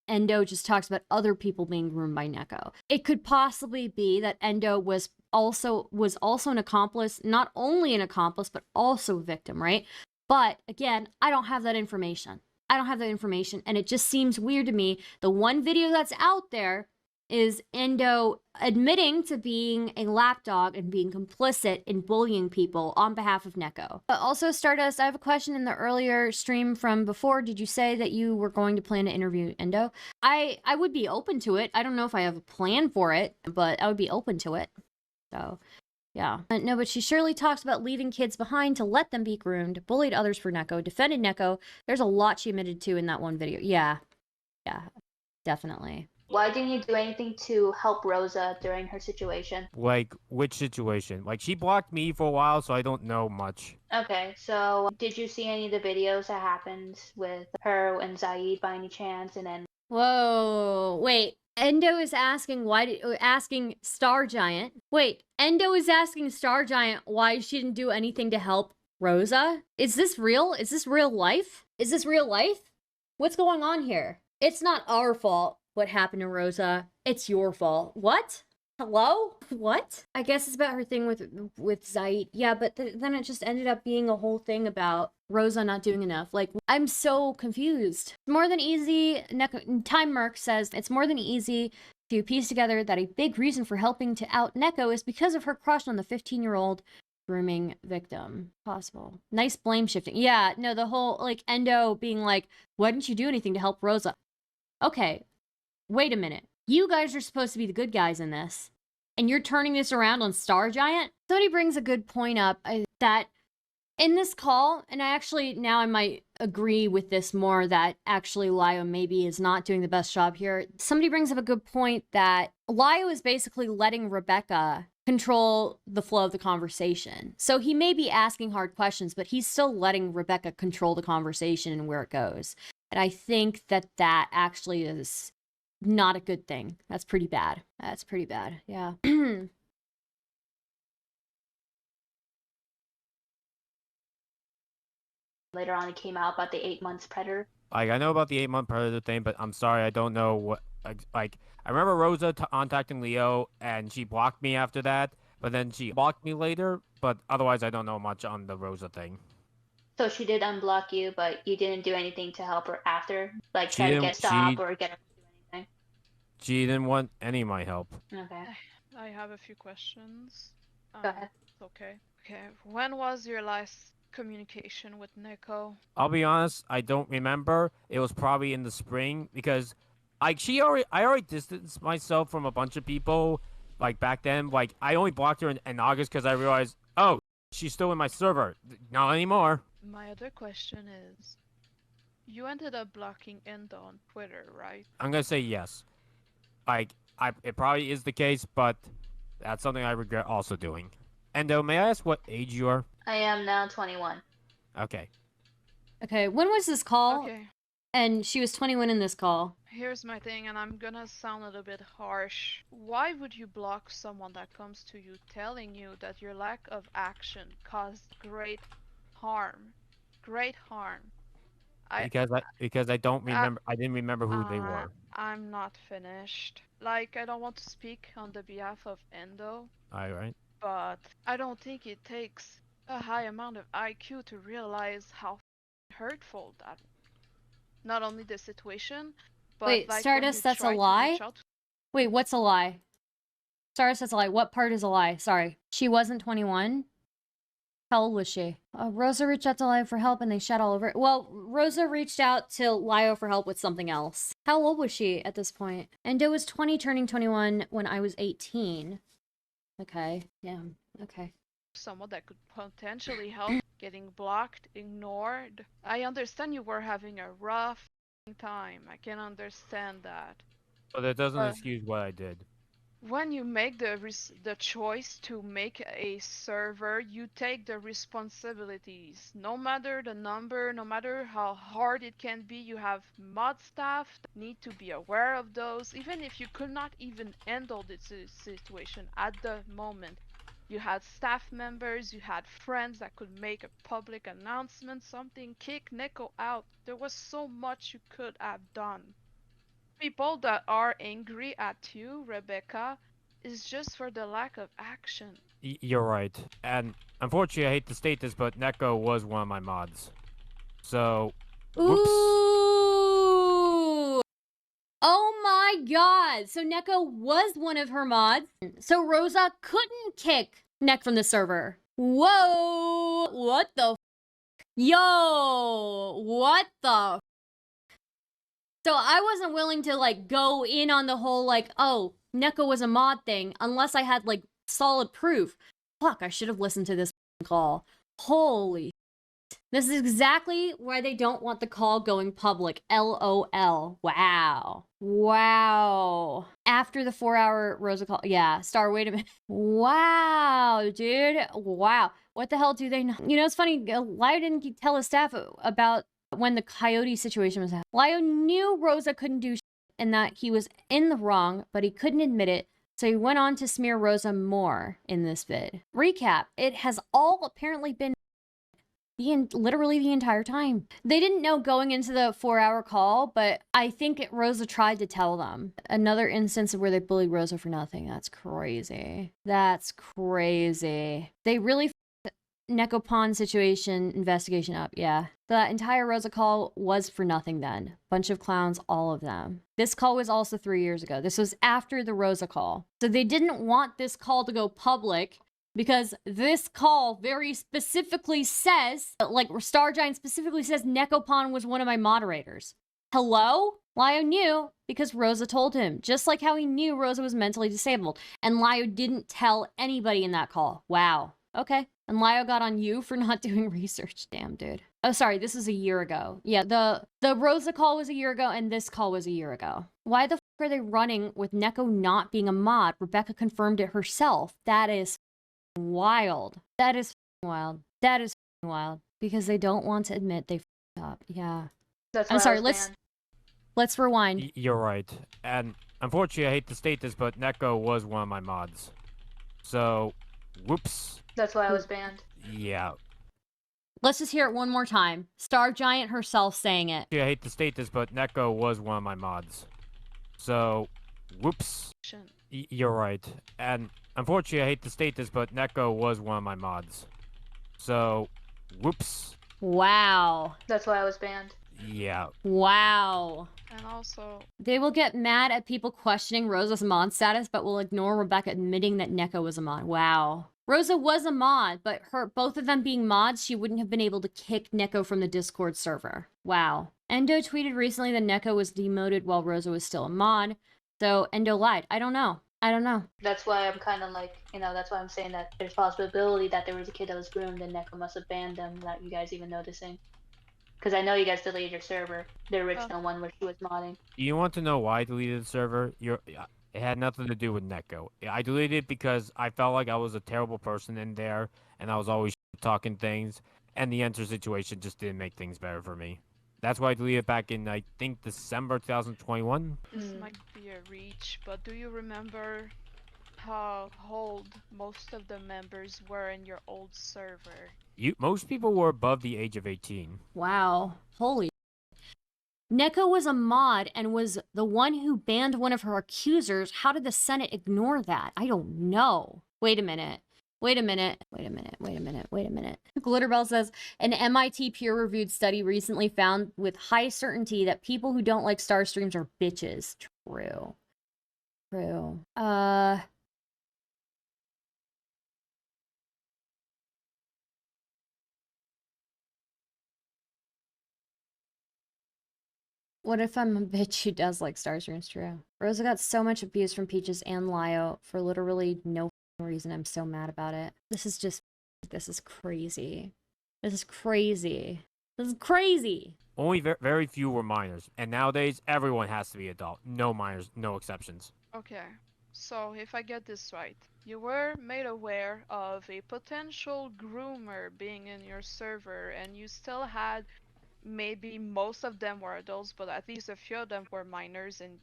Endo just talks about other people being groomed by Neko. It could possibly be that Endo was also an accomplice, not only an accomplice, but also a victim, right? But again, I don't have that information. And it just seems weird to me. The one video that's out there is Endo admitting to being a lapdog and being complicit in bullying people on behalf of Neko. But also, Stardust, I have a question. In the earlier stream from before, did you say that you were going to plan to interview Endo? I would be open to it. I don't know if I have a plan for it, but I would be open to it. So, yeah. No, but she surely talks about leaving kids behind to let them be groomed, bullied others for Neko, defended Neko. There's a lot she admitted to in that one video. Yeah, definitely. Why didn't you do anything to help Rosa during her situation? Like, which situation? Like, she blocked me for a while, so I don't know much. Okay, so did you see any of the videos that happened with her and Zaid by any chance? And then... Whoa, wait. Endo is asking asking Star Giant. Wait, Endo is asking Star Giant why she didn't do anything to help Rosa? Is this real? Is this real life? Is this real life? What's going on here? It's not our fault what happened to Rosa. It's your fault. What? Hello? What? I guess it's about her thing with Zaid. Yeah, but then it just ended up being a whole thing about Rosa not doing enough. Like, I'm so confused. More than easy. Time Merc says it's more than easy to piece together that a big reason for helping to out Neko is because of her crush on the 15-year-old grooming victim. Possible. Nice blame shifting. Yeah, no, the whole, like, Endo being like, why didn't you do anything to help Rosa? Okay, wait a minute. You guys are supposed to be the good guys in this, and you're turning this around on Star Giant? Somebody brings a good point up that in this call, and now I might agree with this more, that actually Lio maybe is not doing the best job here. Somebody brings up a good point that Lio is basically letting Rebecca control the flow of the conversation. So he may be asking hard questions, but he's still letting Rebecca control the conversation and where it goes. And I think that actually is not a good thing. That's pretty bad. That's pretty bad. Yeah. Later on, it came out about the 8 months predator. Like, I know about the 8-month predator thing, but I'm sorry, I don't know what. Like, I remember Rosa contacting Lio, and she blocked me after that. But then she blocked me later. But otherwise, I don't know much on the Rosa thing. So she did unblock you, but you didn't do anything to help her after, like try to get stop or get her to do anything. She didn't want any of my help. Okay. I have a few questions. Go ahead. Okay. Okay. When was your last communication with Neko? I'll be honest, I don't remember. It was probably in the spring because, like, I already distanced myself from a bunch of people, like, back then. Like, I only blocked her in August because I realized, oh, she's still in my server. Not anymore. My other question is, you ended up blocking Endo on Twitter, right? I'm gonna say yes. Like, it probably is the case, but that's something I regret also doing. Endo, may I ask what age you are? I am now 21. Okay. Okay, when was this call? Okay. And she was 21 in this call. Here's my thing, and I'm gonna sound a little bit harsh. Why would you block someone that comes to you telling you that your lack of action caused great harm? Great harm. Because I don't remember. I didn't remember who they were. I'm not finished. Like, I don't want to speak on the behalf of Endo, All right. but I don't think it takes a high amount of IQ to realize how hurtful that. Not only the situation, but Wait, like Stardust, when you that's a try to lie? reach out. Wait, what's a lie? Stardust, that's a lie. What part is a lie? Sorry. She wasn't 21? How old was she? Rosa reached out to Lio for help and they shat all over it. Well, Rosa reached out to Lio for help with something else. How old was she at this point? Endo was 20, turning 21 when I was 18. Okay, yeah, okay. Someone that could potentially help. Getting blocked, ignored. I understand you were having a rough time. I can understand that. But that doesn't excuse what I did. When you make the choice to make a server, you take the responsibilities. No matter the number, no matter how hard it can be, you have mod staff that need to be aware of those. Even if you could not even handle this situation at the moment, you had staff members, you had friends that could make a public announcement, something, kick Neko out. There was so much you could have done. People that are angry at you, Rebecca, is just for the lack of action. You're right. And unfortunately, I hate to state this, but Neko was one of my mods. So, whoops. Ooh! Oh my god! So Neko was one of her mods. So Rosa couldn't kick Nek from the server. Whoa! What the Yo! What the So I wasn't willing to, like, go in on the whole, like, oh, Neko was a mod thing, unless I had, like, solid proof. Fuck, I should have listened to this call. Holy. This is exactly why they don't want the call going public. LOL. Wow. Wow. After the 4-hour Rosa call. Yeah, Star, wait a minute. Wow, dude. Wow. What the hell do they know? You know, it's funny. Lio didn't tell his staff about when the coyote situation was happening. Lio knew Rosa couldn't do shit and that he was in the wrong, but he couldn't admit it. So he went on to smear Rosa more in this vid. Recap. It has all apparently been literally the entire time. They didn't know going into the 4-hour call, but I think Rosa tried to tell them. Another instance where they bullied Rosa for nothing. That's crazy. That's crazy. They really Neko Pawn situation investigation up, yeah. The entire Rosa call was for nothing then. Bunch of clowns, all of them. This call was also 3 years ago. This was after the Rosa call. So they didn't want this call to go public because this call very specifically says, like Star Giant specifically says, Neko Pawn was one of my moderators. Hello? Lio knew because Rosa told him, just like how he knew Rosa was mentally disabled. And Lio didn't tell anybody in that call. Wow. Okay. And Lio got on you for not doing research. Damn, dude. Oh, sorry. This was a year ago. Yeah, the Rosa call was a year ago, and this call was a year ago. Why the f are they running with Neko not being a mod? Rebecca confirmed it herself. That is wild. That is wild. That is wild. Because they don't want to admit they f***ed up. Yeah. That's I'm why I sorry. was banned. Let's rewind. You're right. And unfortunately, I hate to state this, but Neko was one of my mods. So, whoops. That's why I was banned. Yeah. Let's just hear it one more time. Star Giant herself saying it. I hate to state this, but Neko was one of my mods. So, whoops. You're right. And unfortunately, I hate to state this, but Neko was one of my mods. So, whoops. Wow. That's why I was banned. Yeah. Wow. And also, They will get mad at people questioning Rosa's mod status, but will ignore Rebecca admitting that Neko was a mod. Wow. Rosa was a mod, but both of them being mods, she wouldn't have been able to kick Neko from the Discord server. Wow. Endo tweeted recently that Neko was demoted while Rosa was still a mod, so Endo lied. I don't know. I don't know. That's why I'm kind of like, that's why I'm saying that there's possibility that there was a kid that was groomed and Neko must have banned them without you guys even noticing. Because I know you guys deleted your server, the original one where she was modding. You want to know why I deleted the server? It had nothing to do with Neko. I deleted it because I felt like I was a terrible person in there, and I was always talking things, and the enter situation just didn't make things better for me. That's why I deleted it back in, I think, December 2021. this might be a reach, but do you remember how old most of the members were in your old server? Most people were above the age of 18. Wow. Holy. Neko was a mod and was the one who banned one of her accusers. How did the Senate ignore that? I don't know. Wait a minute. Wait a minute. Wait a minute. Wait a minute. Wait a minute. Glitterbell says, an MIT peer-reviewed study recently found with high certainty that people who don't like star streams are bitches. True. True. What if I'm a bitch who does like star streams? True. Rosa got so much abuse from Peaches and Lio for literally no reason. I'm so mad about it. This is crazy. This is crazy. This is crazy. Only very few were minors, and nowadays everyone has to be adult. No minors, no exceptions. Okay, so if I get this right, you were made aware of a potential groomer being in your server, and you still had maybe most of them were adults, but at least a few of them were minors, and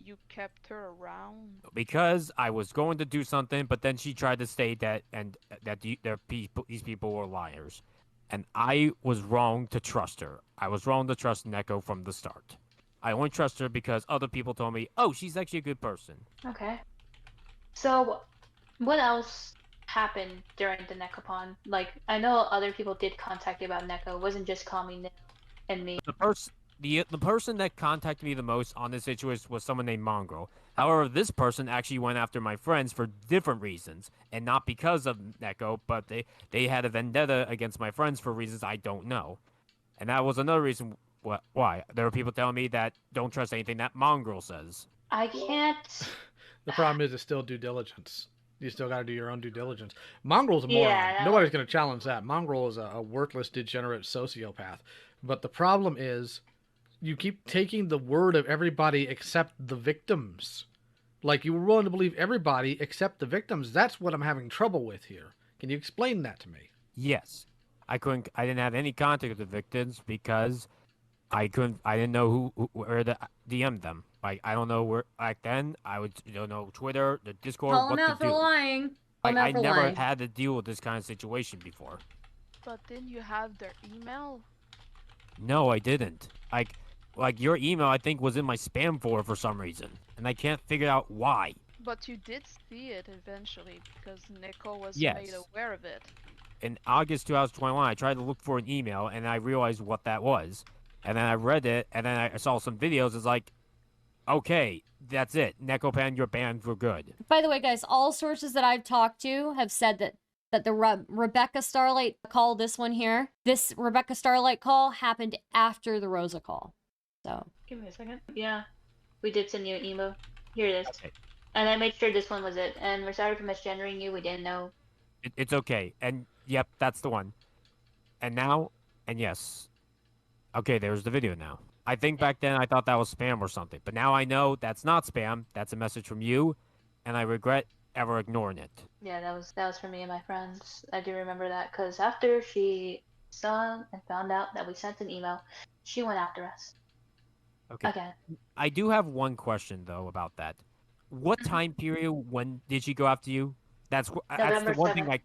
you kept her around? Because I was going to do something, but then she tried to state that these people were liars. And I was wrong to trust her. I was wrong to trust Neko from the start. I only trust her because other people told me, oh, she's actually a good person. Okay. So, what else happened during the Nekopon? Like, I know other people did contact you about Neko. It wasn't just Call Me Nick and me. The person that contacted me the most on this situation was someone named Mongrel. However, this person actually went after my friends for different reasons, and not because of Neko, but they had a vendetta against my friends for reasons I don't know. And that was another reason why. There were people telling me that don't trust anything that Mongrel says. I can't... The problem is it's still due diligence. You still got to do your own due diligence. Mongrel's a moron. Yeah, Nobody's going to challenge that. Mongrel is a worthless, degenerate sociopath. But the problem is you keep taking the word of everybody except the victims. Like, you were willing to believe everybody except the victims. That's what I'm having trouble with here. Can you explain that to me? Yes. I didn't have any contact with the victims because I didn't know where to DM them. Like, I don't know where, back then, I don't know Twitter, the Discord, Call what him to out do. for lying. Like, I never had to deal with this kind of situation before. But didn't you have their email? No, I didn't. Like your email, I think, was in my spam folder for some reason, and I can't figure out why. But you did see it eventually, because Neko was Yes. made aware of it. in August 2021, I tried to look for an email, and I realized what that was. And then I read it, and then I saw some videos. It's like, okay, that's it. Nekopan, you're banned for good. By the way, guys, all sources that I've talked to have said that the Rebecca Starlight call, this one here, this Rebecca Starlight call happened after the Rosa call. So Give me a second. Yeah, we did send you an email. Here it is. Okay. And I made sure this one was it. And we're sorry for misgendering you. We didn't know. It's okay. And yep, that's the one. And now, and yes. Okay, there's the video now. I think back then I thought that was spam or something, but now I know that's not spam. That's a message from you, and I regret ever ignoring it. Yeah, that was for me and my friends. I do remember that because after she saw and found out that we sent an email, she went after us. Okay. Again. I do have one question though about that. What time period? When did she go after you? That's the November one thing 7th.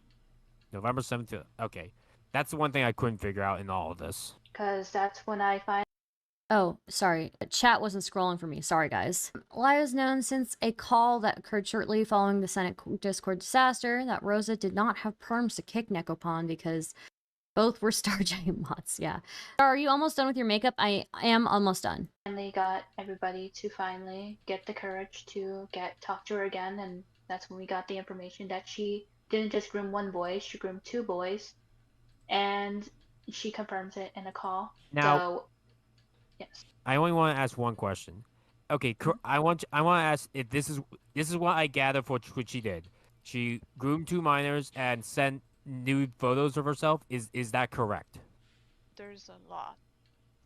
November 7th. Okay, that's the one thing I couldn't figure out in all of this. Because that's when I find. oh, sorry. Chat wasn't scrolling for me. Sorry, guys. Lio's known since a call that occurred shortly following the Senate Discord disaster that Rosa did not have perms to kick Nekopan because both were Star Giant mods. Yeah. Are you almost done with your makeup? I am almost done. Finally got everybody to finally get the courage to talk to her again, and that's when we got the information that she didn't just groom one boy, she groomed two boys, and she confirms it in a call. Now, so, yes. I only want to ask one question. Okay, I want to ask if this is what I gather for what she did. She groomed two minors and sent nude photos of herself. Is that correct? There's a lot.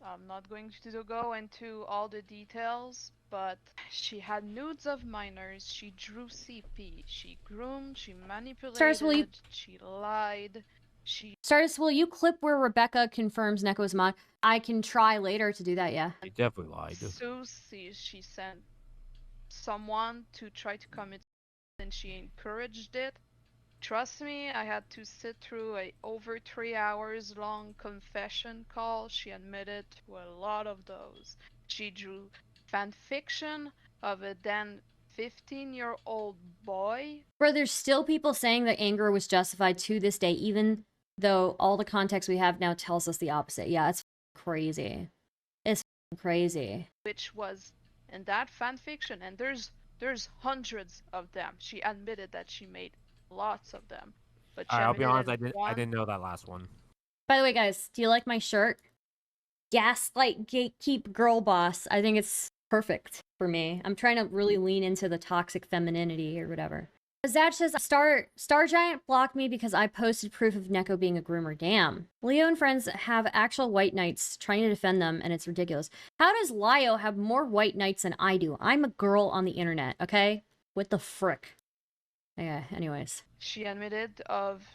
I'm not going to go into all the details, but she had nudes of minors, she drew CP, she groomed, she manipulated, Stardust, she lied, Stardust, will you clip where Rebecca confirms Neko's mod? I can try later to do that, yeah. You definitely lied. Susie, she sent someone to try to commit and she encouraged it. Trust me, I had to sit through a over 3 hours long confession call. She admitted to a lot of those. She drew fanfiction of a then 15-year-old boy. Bro, there's still people saying that anger was justified to this day, even though all the context we have now tells us the opposite. Yeah, it's crazy. It's crazy. Which was in that fanfiction, and there's hundreds of them. She admitted that she made lots of them. But I'll be honest, I one. didn't know that last one. By the way, guys, do you like my shirt? Gaslight Gatekeep Girl Boss. I think it's perfect for me. I'm trying to really lean into the toxic femininity or whatever. Zach says, Star Giant blocked me because I posted proof of Neko being a groomer. Damn. Lio and friends have actual white knights trying to defend them, and it's ridiculous. How does Lio have more white knights than I do? I'm a girl on the internet, okay? What the frick? Yeah, anyways. She admitted of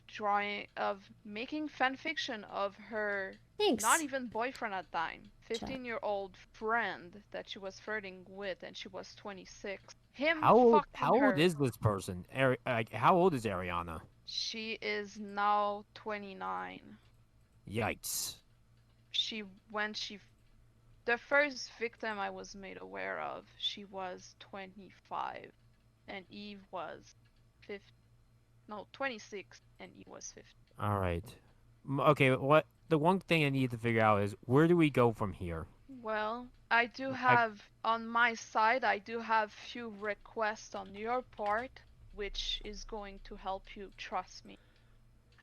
making fanfiction of her Thanks. not even boyfriend at the time, 15-year-old friend that she was flirting with, and she was 26. How old is this person? How old is Ariana? She is now 29. Yikes. The first victim I was made aware of, she was 25, and Eve was 26, and Eve was 50. All right. Okay, the one thing I need to figure out is where do we go from here? Well, I do have, on my side, I do have few requests on your part, which is going to help you, trust me.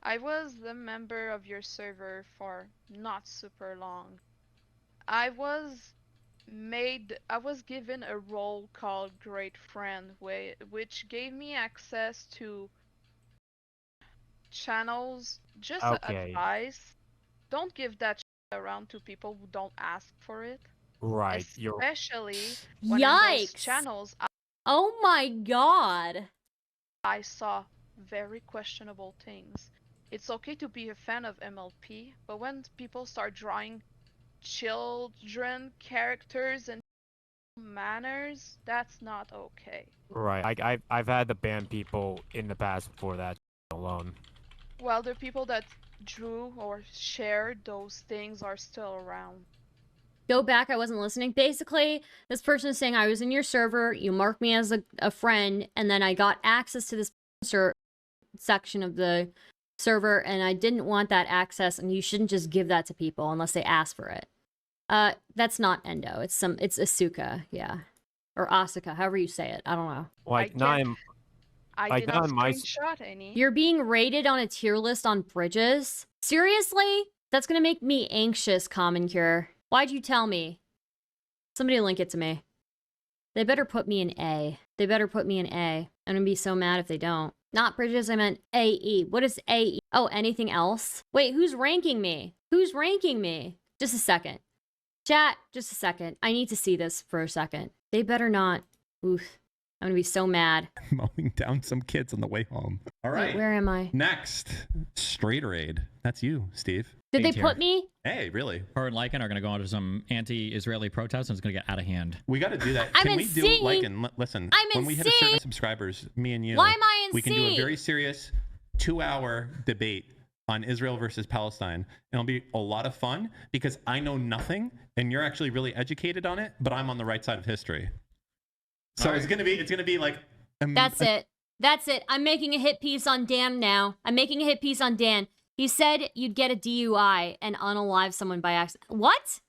I was the member of your server for not super long. I was given a role called Great Friend, which gave me access to channels, just advice. Don't give that around to people who don't ask for it. Right. Especially when Yikes. in those channels, Oh my god. I saw very questionable things. It's okay to be a fan of MLP, but when people start drawing children characters and manners, that's not okay. Right. I've had to ban people in the past for that alone. Well, the people that drew or shared those things are still around. Go back, I wasn't listening. Basically, this person is saying I was in your server, you marked me as a friend, and then I got access to this section of the server, and I didn't want that access, and you shouldn't just give that to people unless they ask for it. That's not Endo. It's Asuka, yeah. Or Asuka, however you say it. I don't know. Like, I like, did not not in my screenshot any. You're being rated on a tier list on Bridges? Seriously? That's gonna make me anxious, Common Cure. Why'd you tell me? Somebody link it to me. They better put me in A. They better put me in A. I'm gonna be so mad if they don't. Not Bridges, I meant AE. What is AE? Oh, anything else? Wait, who's ranking me? Who's ranking me? Just a second. Chat, just a second. I need to see this for a second. They better not. Oof. I'm gonna be so mad. Mowing down some kids on the way home. All right. Wait, where am I? Next, Straight Raid. That's you, Steve. Did they A-tier. put me? Hey, really? Her and Lycan are going to go on to some anti-Israeli protests, and it's going to get out of hand. We got to do that. I'm Can we insane. do like and listen? I'm when we hit a certain insane. subscribers, me and you, Why am I we can do a insane? very serious 2-hour debate on Israel versus Palestine. And it'll be a lot of fun because I know nothing and you're actually really educated on it, but I'm on the right side of history. So it's gonna be like That's it. That's it. I'm making a hit piece on Dan now. I'm making a hit piece on Dan. He said you'd get a DUI and unalive someone by accident. What?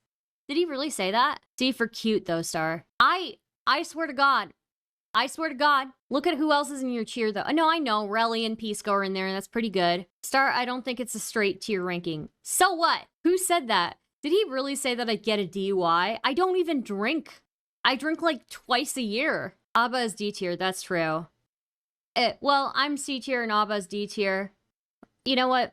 Did he really say that? D for cute though, Star. I swear to God. I swear to God. Look at who else is in your tier though. No, I know. Relly and Pisco are in there and that's pretty good. Star, I don't think it's a straight tier ranking. So what? Who said that? Did he really say that I'd get a DUI? I don't even drink. I drink like twice a year. Abba is D tier. That's true. Well, I'm C tier and Abba's D tier. You know what?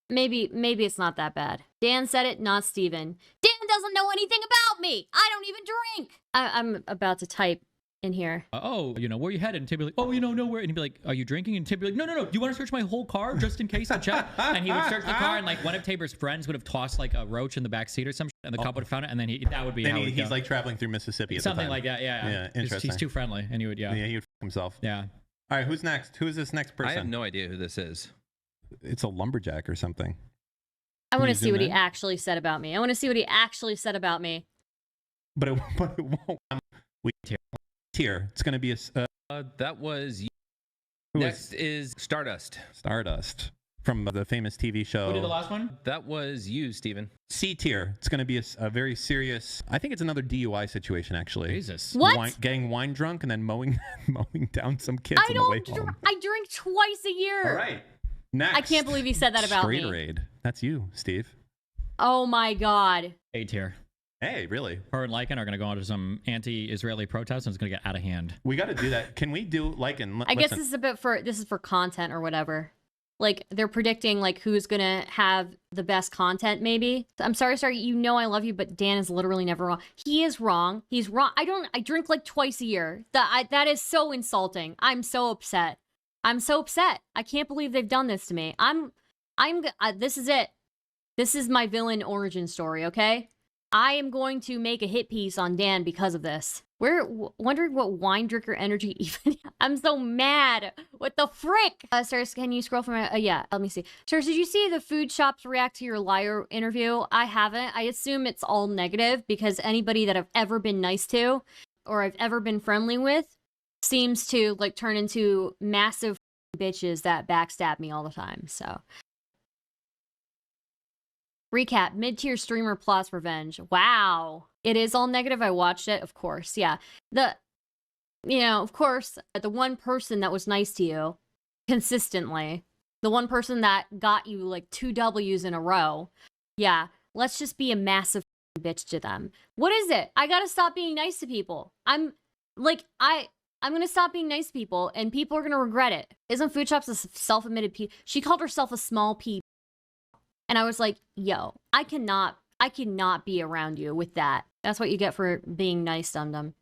Maybe it's not that bad. Dan said it, not Steven. Dan doesn't know anything about me. I don't even drink. I'm about to type in here. Oh, you know, where you headed? And Tim be like, oh, you know, nowhere. And he'd be like, are you drinking? And Tim be like, no. Do you want to search my whole car just in case to check? And he would search the car, and like one of Tabor's friends would have tossed like a roach in the back seat or something, and the cop would have found it, and then that would be then how it would he's go. like traveling through Mississippi at Something the time. like that. Yeah. Yeah, interesting. He's too friendly, and he would. Yeah, he would f himself. Yeah. All right, who's next? Who is this next person? I have no idea who this is. It's a lumberjack or something. I want to you see what zoom he in? actually said about me. I want to see what he actually said about me. But it won't. We tier. It's gonna be That was you. who Next is Stardust. Stardust from the famous TV show. Who did the last one? That was you, Steven. C tier. It's going to be a very serious. I think it's another DUI situation actually. Jesus. What? Getting wine drunk and then mowing down some kids I on the way don't. home. I drink twice a year. All right. Next. I can't believe he said that about Straight me. Raid. That's you, Steve. Oh my God. A tier. Hey, really? Her and Lycan are going to go on to some anti-Israeli protests, and it's going to get out of hand. We got to do that. Can we do like and I guess this is for content or whatever. Like they're predicting like who's gonna have the best content. Maybe. I'm sorry. You know I love you, but Dan is literally never wrong. He is wrong. He's wrong. I drink like twice a year. That is so insulting. I'm so upset. I'm so upset. I can't believe they've done this to me. This is it. This is my villain origin story. Okay. I am going to make a hit piece on Dan because of this. We're wondering what wine drinker energy even. I'm so mad. What the frick? Sirs, can you scroll from yeah, let me see. Sirs, did you see the food shops react to your Lio interview? I haven't. I assume it's all negative because anybody that I've ever been nice to or I've ever been friendly with seems to like turn into massive bitches that backstab me all the time. So recap, mid-tier streamer plots revenge. Wow. It is all negative. I watched it, of course. Yeah. Of course, the one person that was nice to you consistently, the one person that got you like 2 W's in a row. Yeah. Let's just be a massive bitch to them. What is it? I gotta stop being nice to people. I'm gonna stop being nice to people and people are gonna regret it. Isn't Food Shops a self-admitted P? She called herself a small P. And I was like, yo, I cannot be around you with that. That's what you get for being nice, dum-dum.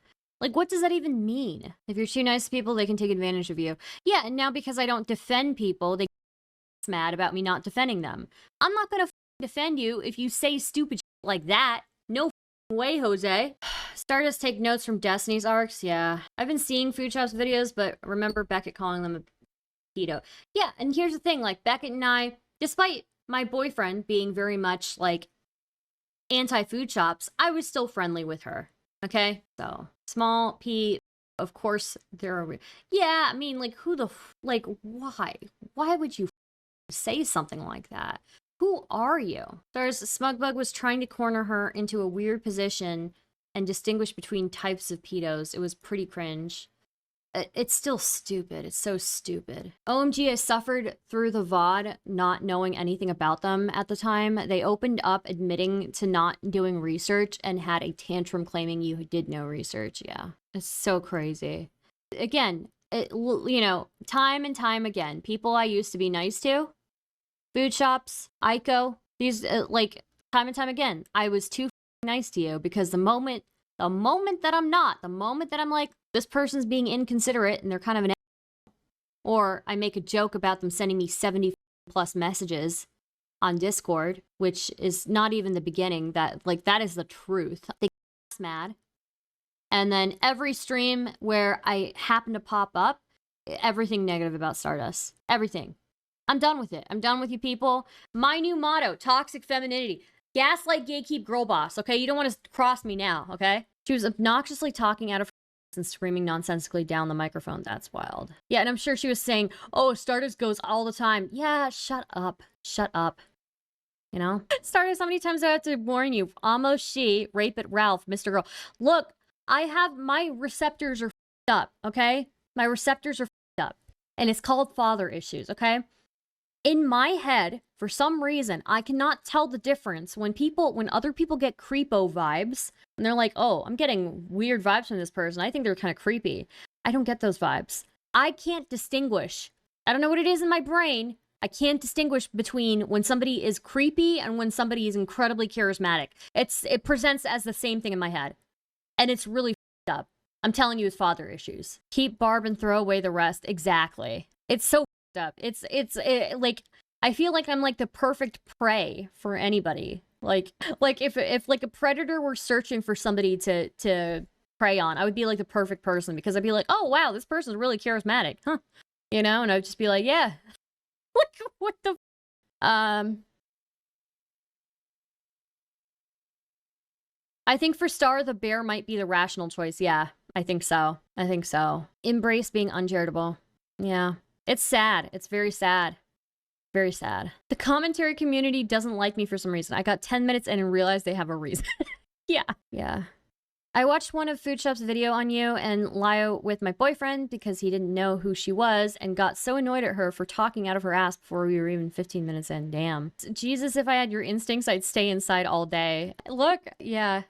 Like, what does that even mean? If you're too nice to people, they can take advantage of you. Yeah, and now because I don't defend people, they get mad about me not defending them. I'm not gonna defend you if you say stupid shit like that. No way, Jose. Stardust take notes from Destiny's arcs. Yeah. I've been seeing Food Shops videos, but remember Beckett calling them a pedo. Yeah, and here's the thing. Like, Beckett and I, despite my boyfriend being very much like anti-food shops, I was still friendly with her. Okay, so small P, of course there are. Yeah, I mean, like who the why would you say something like that. Who are you? There's Smugbug was trying to corner her into a weird position and distinguish between types of pedos. It was pretty cringe. It's still stupid. It's so stupid. OMG, I suffered through the VOD not knowing anything about them at the time. They opened up admitting to not doing research and had a tantrum claiming you did no research. Yeah, it's so crazy. Again, you know, time and time again, people I used to be nice to, food shops, Ico, these, like, time and time again, I was too nice to you because the moment that I'm not, the moment that I'm like, this person's being inconsiderate and they're kind of an or I make a joke about them sending me 70 plus messages on Discord, which is not even the beginning, that, like, that is the truth. They get mad. And then every stream where I happen to pop up, everything negative about Stardust. Everything. I'm done with it. I'm done with you people. My new motto, toxic femininity. Gaslight, gatekeep, girl boss, okay? You don't want to cross me now, okay? She was obnoxiously talking out of her and screaming nonsensically down the microphone. That's wild. Yeah, and I'm sure she was saying, oh, Stardust goes all the time. Yeah, shut up. Shut up. You know? Stardust, how many times do I have to warn you? Almost she, rape it Ralph, Mr. Girl. Look, I have, my receptors are up, okay? My receptors are up. And it's called father issues, okay? In my head, for some reason, I cannot tell the difference when other people get creepo vibes, and they're like, oh, I'm getting weird vibes from this person. I think they're kind of creepy. I don't get those vibes. I can't distinguish. I don't know what it is in my brain. I can't distinguish between when somebody is creepy and when somebody is incredibly charismatic. It presents as the same thing in my head. And it's really up. I'm telling you, it's father issues. Keep Barb and throw away the rest. Exactly. It's so up. It's like, I feel like I'm like the perfect prey for anybody. Like if like a predator were searching for somebody to prey on, I would be like the perfect person because I'd be like, oh wow, this person's really charismatic, huh? You know, and I'd just be like, yeah. What the I think for Star, the bear might be the rational choice. Yeah, I think so. I think so. Embrace being uncharitable. Yeah. It's sad. It's very sad. Very sad. The commentary community doesn't like me for some reason. I got 10 minutes in and realized they have a reason. Yeah. Yeah. I watched one of Food Shop's video on you and Lio with my boyfriend because he didn't know who she was and got so annoyed at her for talking out of her ass before we were even 15 minutes in. Damn. Jesus, if I had your instincts, I'd stay inside all day. Look, yeah.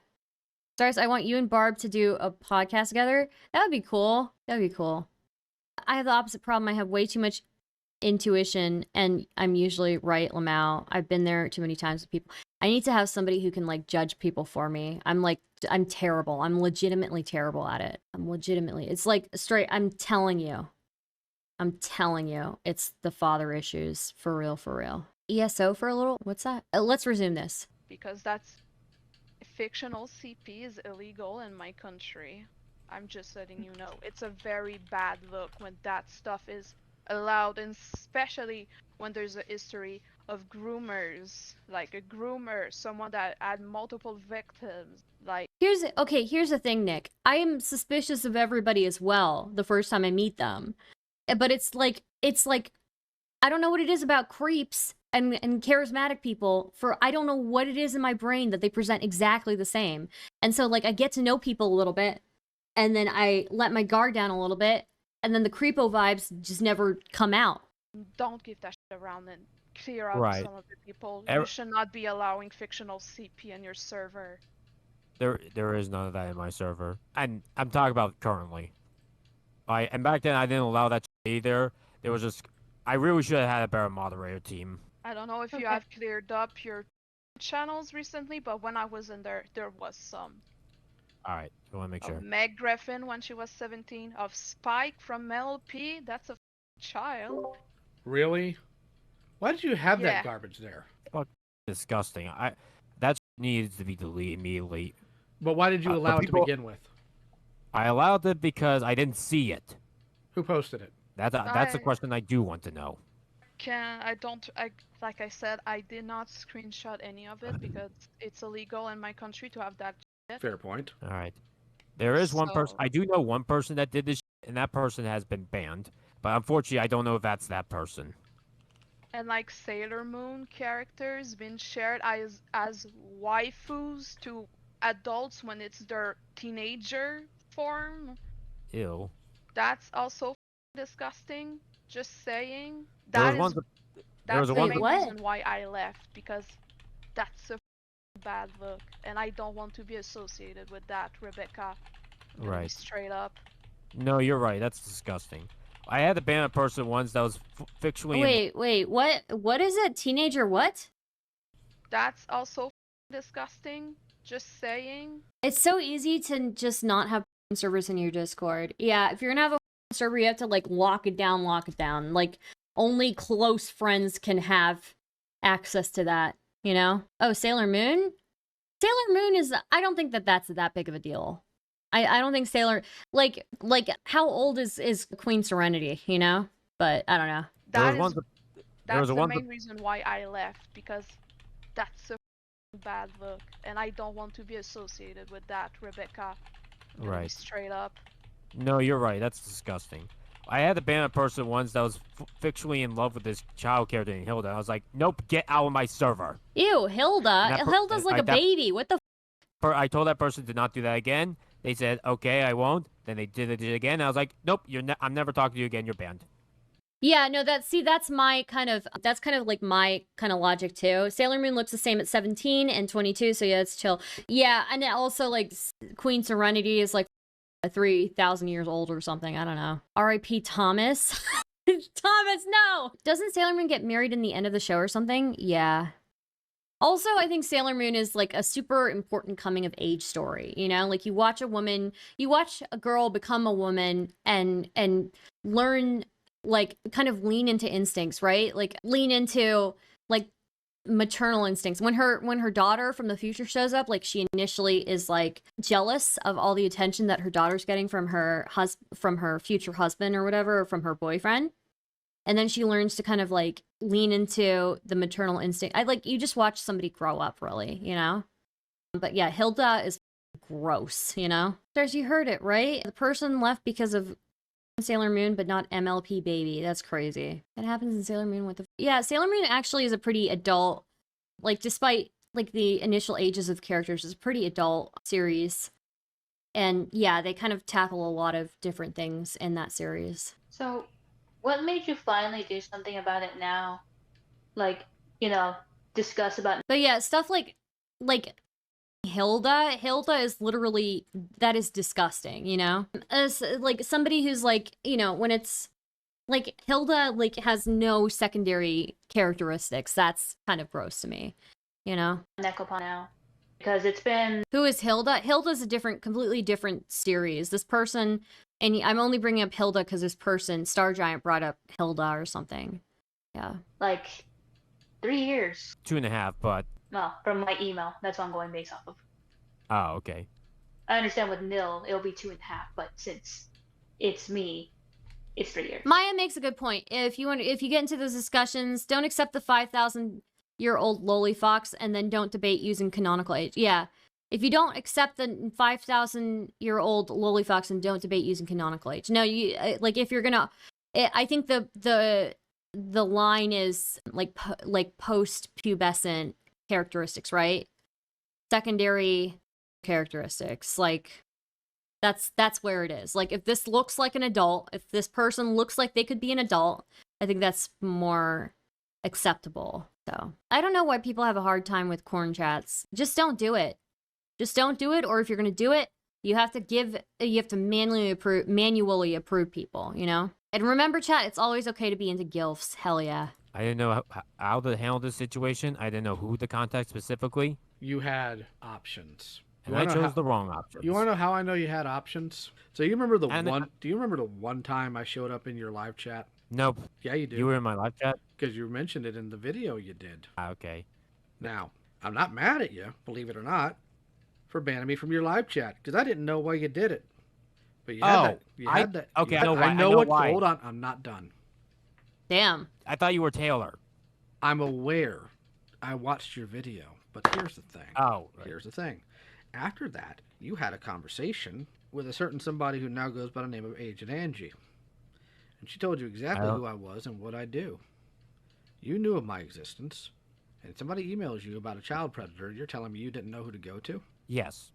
Stars, I want you and Barb to do a podcast together. That would be cool. That would be cool. I have the opposite problem. I have way too much intuition, and I'm usually right, Lamau. I've been there too many times with people. I need to have somebody who can, like, judge people for me. I'm terrible. I'm legitimately terrible at it. It's like, straight, I'm telling you. It's the father issues. For real, for real. ESO for a little? What's that? Let's resume this. Because that's fictional CP is illegal in my country. I'm just letting you know. It's a very bad look when that stuff is allowed, and especially when there's a history of groomers, like a groomer, someone that had multiple victims. Like, here's the thing, Nick. I am suspicious of everybody as well the first time I meet them. But it's like I don't know what it is about creeps and charismatic people. I don't know what it is in my brain that they present exactly the same. And so, like, I get to know people a little bit, and then I let my guard down a little bit, and then the creepo vibes just never come out. Don't give that shit around and clear out some of the people. You should not be allowing fictional CP on your server. There is none of that in my server. And I'm talking about currently. And back then I didn't allow that either. There was just, I really should have had a better moderator team. I don't know if you have cleared up your channels recently, but when I was in there, there was some. Alright, I want to make sure. Meg Griffin when she was 17, of Spike from MLP, that's a child. Really? Why did you have that garbage there? Fuck, disgusting. That needs to be deleted immediately. But why did you allow it to begin with? I allowed it because I didn't see it. Who posted it? That's a question I do want to know. Like I said, I did not screenshot any of it because it's illegal in my country to have that shit. Fair point. All right. There is one person. I do know one person that did this, and that person has been banned. But unfortunately, I don't know if that's that person. and like Sailor Moon characters being shared as waifus to adults when it's their teenager form. Ew. That's also disgusting. Just saying. There was That one. is There was that's the one. Wait, main what? reason why I left, because that's a bad look, and I don't want to be associated with that, Rebecca. I'm gonna be Right. straight up. No, you're right. That's disgusting. I had to ban a person once that was fictionally. Wait, what is it? Teenager what? That's also disgusting. Just saying. It's so easy to just not have servers in your Discord. Yeah, if you're gonna have a server, you have to like lock it down. Like only close friends can have access to that, you know? Oh, Sailor Moon? Sailor Moon is I don't think that's that big of a deal. I don't think Sailor like how old is Queen Serenity, you know? But I don't know. There was That one. is There that's was the one. main reason why I left, because that's a bad look, and I don't want to be associated with that, Rebecca. I'm gonna be Right. straight up. No, you're right. That's disgusting. I had to ban a person once that was fictionally in love with this child character named Hilda. I was like, nope, get out of my server. Ew, Hilda. That per- Hilda's like I- a that- baby. What the I told that person to not do that again. They said, okay, I won't. Then they did it again. I was like, nope, I'm never talking to you again. You're banned. Yeah, no, that's my kind of like my kind of logic too. Sailor Moon looks the same at 17 and 22, so yeah, it's chill. Yeah, and it also like Queen Serenity is like 3,000 years old or something. I don't know. R.I.P. Thomas. Thomas, no. Doesn't Sailor Moon get married in the end of the show or something? Yeah. Also, I think Sailor Moon is like a super important coming of age story, you know? Like you watch a girl become a woman and learn like kind of lean into instincts, right? Like lean into like maternal instincts. When her daughter from the future shows up, like she initially is like jealous of all the attention that her daughter's getting from her future husband or whatever, or from her boyfriend. And then she learns to kind of like lean into the maternal instinct. You just watch somebody grow up, really, you know? But yeah, Hilda is gross, you know? As you heard it, right? The person left because of Sailor Moon, but not MLP Baby. That's crazy. It happens in Sailor Moon with the... Yeah, Sailor Moon actually is a pretty adult, like despite like the initial ages of characters, it's a pretty adult series. And yeah, they kind of tackle a lot of different things in that series. So, what made you finally do something about it now? Like, discuss about. But yeah, stuff like Hilda is literally, that is disgusting, you know? As like somebody who's like, when it's like Hilda like has no secondary characteristics, that's kind of gross to me, you know? Necopon now, because it's been. Who is Hilda? Hilda's a completely different series. This person, and I'm only bringing up Hilda because this person, Star Giant, brought up Hilda or something. Yeah. Like 3 years. 2.5, but. No, from my email. That's what I'm going based off of. Oh, okay. I understand with Nil, it'll be 2.5, but since it's me, it's 3 years. Maya makes a good point. If you get into those discussions, don't accept the 5,000-year-old Lolifox and then don't debate using canonical age. Yeah. If you don't accept the 5,000-year-old Lolifox and don't debate using canonical age. No, you like if you're gonna, I think the line is like post-pubescent characteristics, right? Secondary characteristics, like that's where it is. Like if this looks like an adult, if this person looks like they could be an adult, I think that's more acceptable. So I don't know why people have a hard time with corn chats. Just don't do it. Just don't do it. Or if you're gonna do it, you have to manually approve people, you know? And remember, chat, it's always okay to be into gilfs. Hell yeah. I didn't know how to handle this situation. I didn't know who to contact specifically. You had options. And I chose the wrong options. You want to know how I know you had options? So you remember do you remember the one time I showed up in your live chat? Nope. Yeah, you do. You were in my live chat? Because you mentioned it in the video you did. Okay. Now, I'm not mad at you, believe it or not, for banning me from your live chat, because I didn't know why you did it. But you had that. Okay, I know why. Hold on, I'm not done. Damn. I thought you were Taylor. I'm aware. I watched your video, but here's the thing. Oh. Right. Here's the thing. After that, you had a conversation with a certain somebody who now goes by the name of Agent Angie. And she told you exactly who I was and what I do. you knew of my existence, and somebody emails you about a child predator, you're telling me you didn't know who to go to? Yes.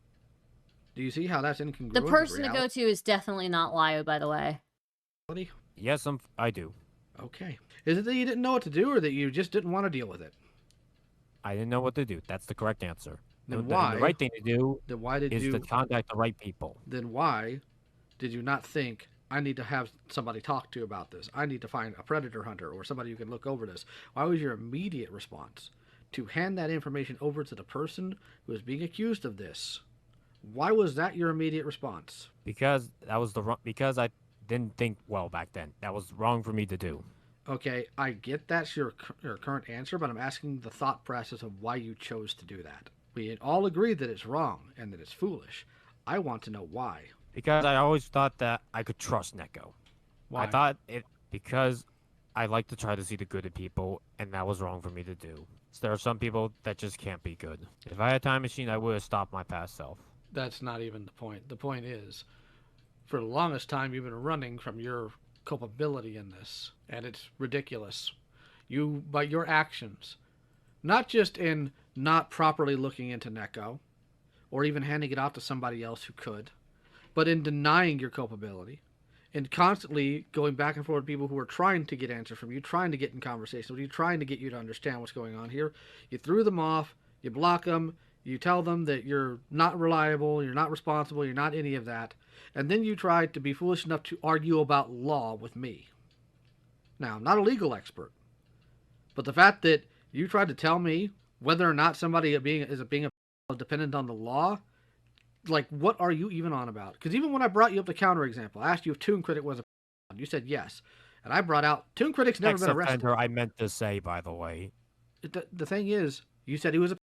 Do you see how that's incongruent The with person to reality? go to is definitely not Lio, by the way. Yes, I do. Okay. Is it that you didn't know what to do, or that you just didn't want to deal with it? I didn't know what to do. That's the correct answer. Then The why? right thing to do Then why did is you? to contact the right people. Then why did you not think, I need to have somebody talk to about this? I need to find a predator hunter or somebody who can look over this. Why was your immediate response to hand that information over to the person who is being accused of this? Why was that your immediate response? Because that was because I didn't think well back then. That was wrong for me to do. Okay, I get that's your current answer, but I'm asking the thought process of why you chose to do that. We all agree that it's wrong and that it's foolish. I want to know why. Because I always thought that I could trust Neko. Why? I thought it because I like to try to see the good in people, and that was wrong for me to do. So there are some people that just can't be good. If I had a time machine, I would have stopped my past self. That's not even the point. The point is, for the longest time, you've been running from your culpability in this, and it's ridiculous. You, by your actions, not just in not properly looking into Neko, or even handing it off to somebody else who could, but in denying your culpability, and constantly going back and forth with people who are trying to get answers from you, trying to get in conversation with you, trying to get you to understand what's going on here. You threw them off, you block them, you tell them that you're not reliable, you're not responsible, you're not any of that, and then you try to be foolish enough to argue about law with me. Now, I'm not a legal expert, but the fact that you tried to tell me whether or not somebody is being dependent on the law, like, what are you even on about? Because even when I brought you up the counter example, I asked you if Toon Critic was a you said yes. And I brought out, Toon Critic's never been arrested. Ex-offender, I meant to say, by the way. The thing is, you said he was a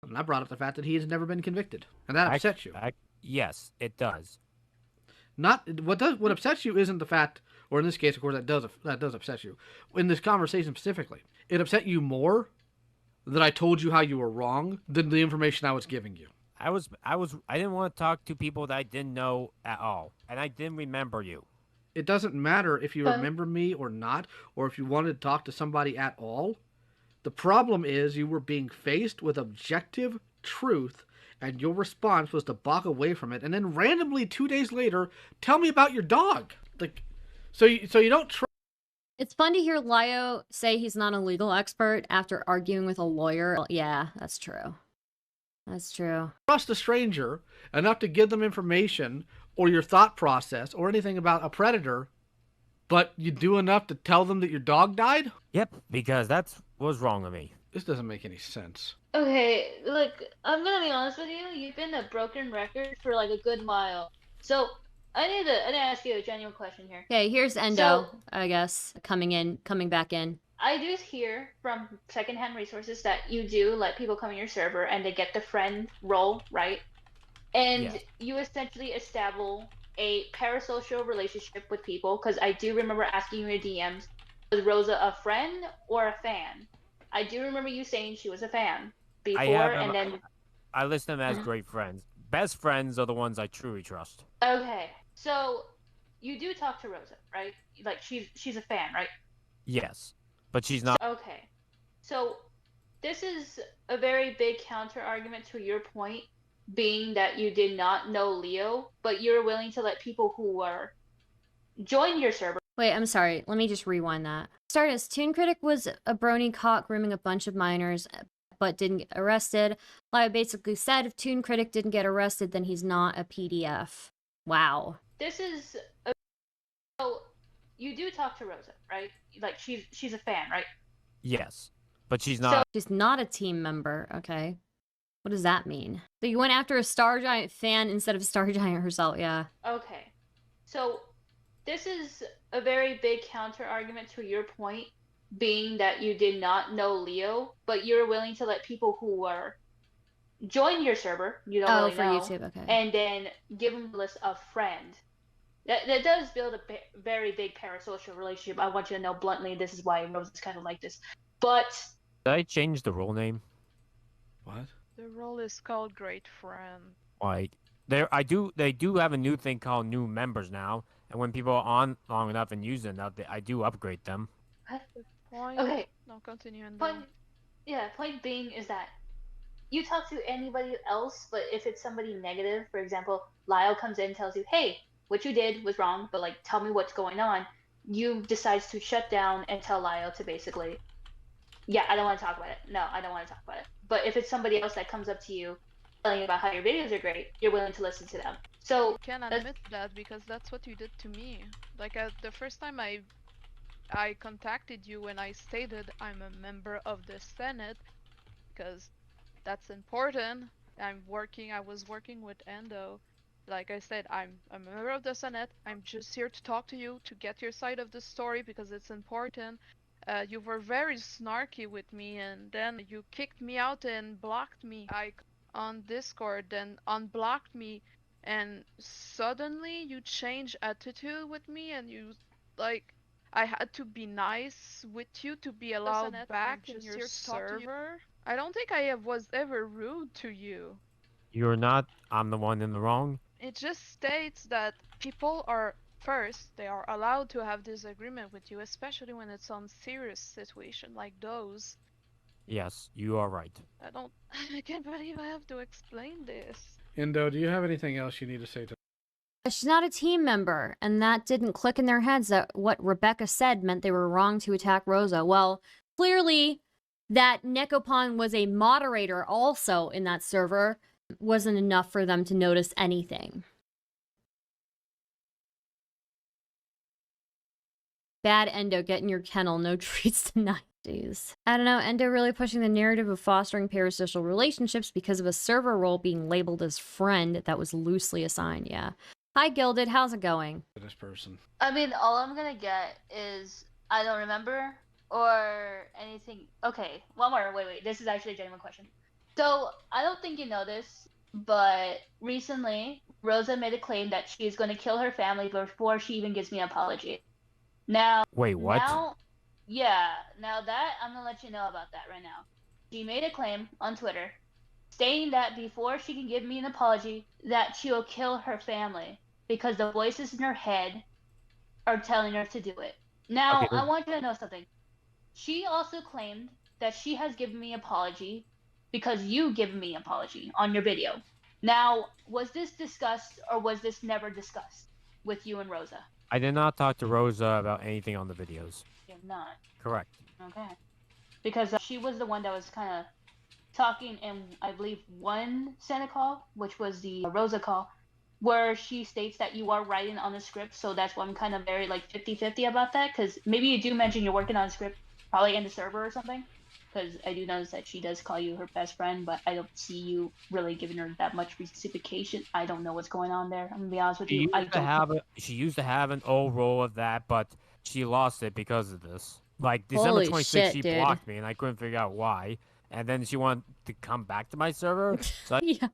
and I brought up the fact that he has never been convicted. And that upsets you. Yes, it does. Not what upsets you isn't the fact, or in this case, of course, that does upset you. In this conversation specifically, it upset you more that I told you how you were wrong than the information I was giving you. I didn't want to talk to people that I didn't know at all, and I didn't remember you. It doesn't matter if you remember me or not, or if you wanted to talk to somebody at all. The problem is you were being faced with objective truth, and your response was to back away from it, and then randomly 2 days later, tell me about your dog. Like, so you don't trust. It's fun to hear Lio say he's not a legal expert after arguing with a lawyer. Well, yeah, that's true. That's true. Trust a stranger enough to give them information or your thought process or anything about a predator, but you do enough to tell them that your dog died? Yep, because that was wrong of me. This doesn't make any sense. Okay, look, I'm gonna be honest with you. You've been a broken record for like a good mile. So I need to ask you a genuine question here. Okay, here's Endo, I guess, coming back in. I do hear from secondhand resources that you do let people come in your server and they get the friend role, right? And Yes. you essentially establish a parasocial relationship with people, because I do remember asking you in DMs, was Rosa a friend or a fan? I do remember you saying she was a fan before, and then... I list them as great friends. Best friends are the ones I truly trust. Okay, so you do talk to Rosa, right? Like, she's a fan, right? Yes, but she's not. Okay, so this is a very big counter argument to your point, being that you did not know Lio, but you're willing to let people who are join your server. Wait, I'm sorry. Let me just rewind that. Stardust, Toon Critic was a brony caught grooming a bunch of minors, but didn't get arrested. Lio basically said if Toon Critic didn't get arrested, then he's not a PDF. Wow. This is so you do talk to Rosa, right? Like, she's a fan, right? Yes, but she's not. She's not a team member, okay. What does that mean? So you went after a Star Giant fan instead of Star Giant herself, yeah. Okay. So this is a very big counter argument to your point, being that you did not know Lio, but you're willing to let people who are join your server, you don't really for know, YouTube, okay. and then give them a list of friend. That does build a very big parasocial relationship. I want you to know bluntly, this is why Rose is kind of like this. But Did I change the role name? What? The role is called Great Friend. Like, they do have a new thing called new members now, and when people are on long enough and use it enough, I do upgrade them. Point. okay, No, continue and Point, yeah, point being is that you talk to anybody else, but if it's somebody negative, for example, Lyle comes in and tells you, hey, what you did was wrong, but like tell me what's going on, you decides to shut down and tell Lyle to basically, yeah, I don't want to talk about it. No, I don't want to talk about it. But if it's somebody else that comes up to you telling you about how your videos are great, you're willing to listen to them. So I can admit that because that's what you did to me. Like the first time I contacted you when I stated I'm a member of the Senate because that's important. I was working with Endo. Like I said, I'm a member of the Senate. I'm just here to talk to you to get your side of the story because it's important. You were very snarky with me and then you kicked me out and blocked me on Discord, then unblocked me, and suddenly you changed attitude with me and you like I had to be nice with you to be allowed back in your server. I don't think I was ever rude to you. You're not. I'm the one in the wrong. It just states that people are first, they are allowed to have disagreement with you, especially when it's on serious situation like those. Yes, you are right. I can't believe I have to explain this. Endo, do you have anything else you need to say to? She's not a team member, and that didn't click in their heads that what Rebecca said meant they were wrong to attack Rosa. Well, clearly that Nekopon was a moderator also in that server wasn't enough for them to notice anything. Bad Endo, get in your kennel, no treats tonight. Jeez. I don't know, Endo really pushing the narrative of fostering parasocial relationships because of a server role being labeled as friend that was loosely assigned, yeah. Hi, Gilded, how's it going? This person. I mean, all I'm gonna get is I don't remember or anything. Okay, one more. Wait. This is actually a genuine question. So I don't think you know this, but recently Rosa made a claim that she's going to kill her family before she even gives me an apology. Now, Wait, what? Now that I'm gonna let you know about that right now. She made a claim on Twitter stating that before she can give me an apology, that she will kill her family because the voices in her head are telling her to do it. Now, Okay. I want you to know something. She also claimed that she has given me an apology because you given me an apology on your video. Now, was this discussed or was this never discussed with you and Rosa? I did not talk to Rosa about anything on the videos. You're not. Correct. Okay. Because she was the one that was kind of talking in, I believe, one Senate call, which was the Rosa call, where she states that you are writing on the script. So that's why I'm kind of very like 50-50 about that. Because maybe you do mention you're working on a script, probably in the server or something. Because I do notice that she does call you her best friend, but I don't see you really giving her that much reciprocation. I don't know what's going on there. I'm gonna be honest with you. She used to have an old role of that, but she lost it because of this. Like December Holy 26th, shit, she dude. blocked me, and I couldn't figure out why. And then she wanted to come back to my server. So Yeah.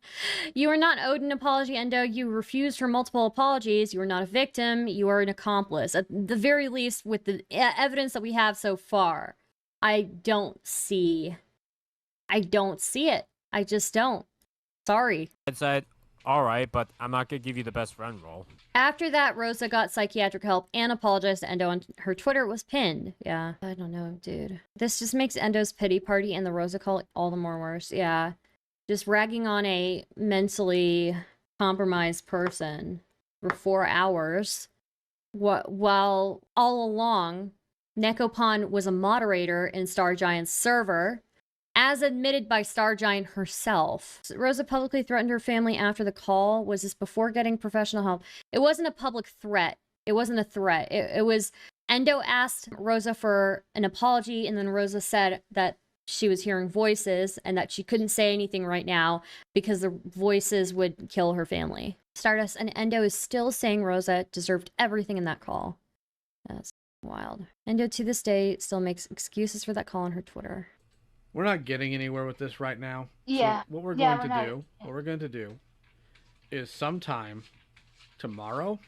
You are not owed an apology, Endo. You refused her multiple apologies. You are not a victim. You are an accomplice. At the very least, with the evidence that we have so far, I don't see it. I just don't. Sorry. I said, all right, but I'm not going to give you the best friend role. After that, Rosa got psychiatric help and apologized to Endo, and her Twitter was pinned. Yeah, I don't know, dude. This just makes Endo's pity party and the Rosa call all the more worse. Yeah, just ragging on a mentally compromised person for 4 hours, while all along, Nekopon was a moderator in Star Giant's server, as admitted by Star Giant herself. Rosa publicly threatened her family after the call. Was this before getting professional help? It wasn't a public threat. It wasn't a threat. It was Endo asked Rosa for an apology, and then Rosa said that she was hearing voices and that she couldn't say anything right now because the voices would kill her family. Stardust and Endo is still saying Rosa deserved everything in that call. That's wild. Endo to this day still makes excuses for that call on her Twitter. We're not getting anywhere with this right now. Yeah. So what we're going to do is sometime tomorrow.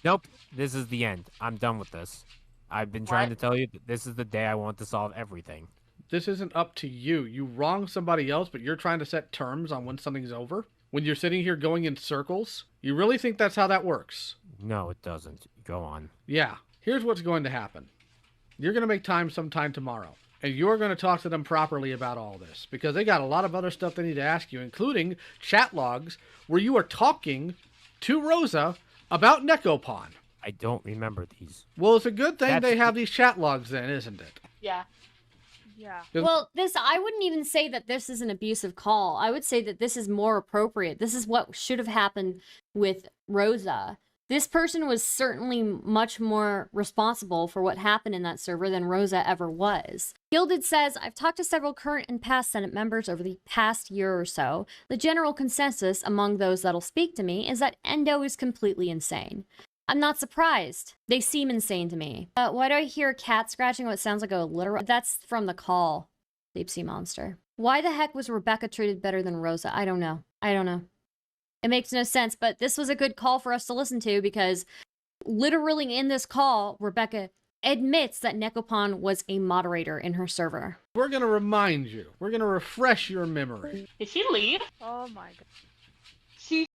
Nope, this is the end. I'm done with this. I've been trying to tell you that this is the day I want to solve everything. This isn't up to you. You wrong somebody else, but you're trying to set terms on when something's over? When you're sitting here going in circles? You really think that's how that works? No, it doesn't. Go on. Yeah. Here's what's going to happen. You're going to make time sometime tomorrow. And you're going to talk to them properly about all this, because they got a lot of other stuff they need to ask you, including chat logs where you are talking to Rosa about Necopon. I don't remember these. Well, it's a good thing they have these chat logs then, isn't it? Yeah. Yeah. Well, I wouldn't even say that this is an abusive call. I would say that this is more appropriate. This is what should have happened with Rosa. This person was certainly much more responsible for what happened in that server than Rosa ever was. Gilded says, I've talked to several current and past Senate members over the past year or so. The general consensus among those that'll speak to me is that End0 is completely insane. I'm not surprised. They seem insane to me. Why do I hear a cat scratching what sounds like a literal... That's from the call, Deep Sea Monster. Why the heck was Rebecca treated better than Rosa? I don't know. It makes no sense, but this was a good call for us to listen to because literally in this call, Rebecca admits that Necopon was a moderator in her server. We're going to remind you. We're going to refresh your memory. Did she leave? Oh my god. She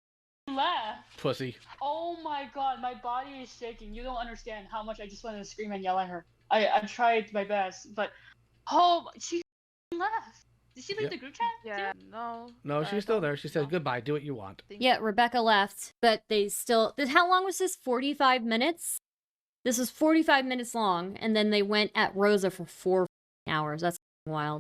left. Pussy. Oh my god, my body is shaking. You don't understand how much I just wanted to scream and yell at her. I tried my best, but she left. Did she leave the group chat? Yeah, too? No, she's still there. She said, goodbye, do what you want. Yeah, Rebecca left, but they still... How long was this? 45 minutes? This was 45 minutes long, and then they went at Rosa for 4 hours. That's wild.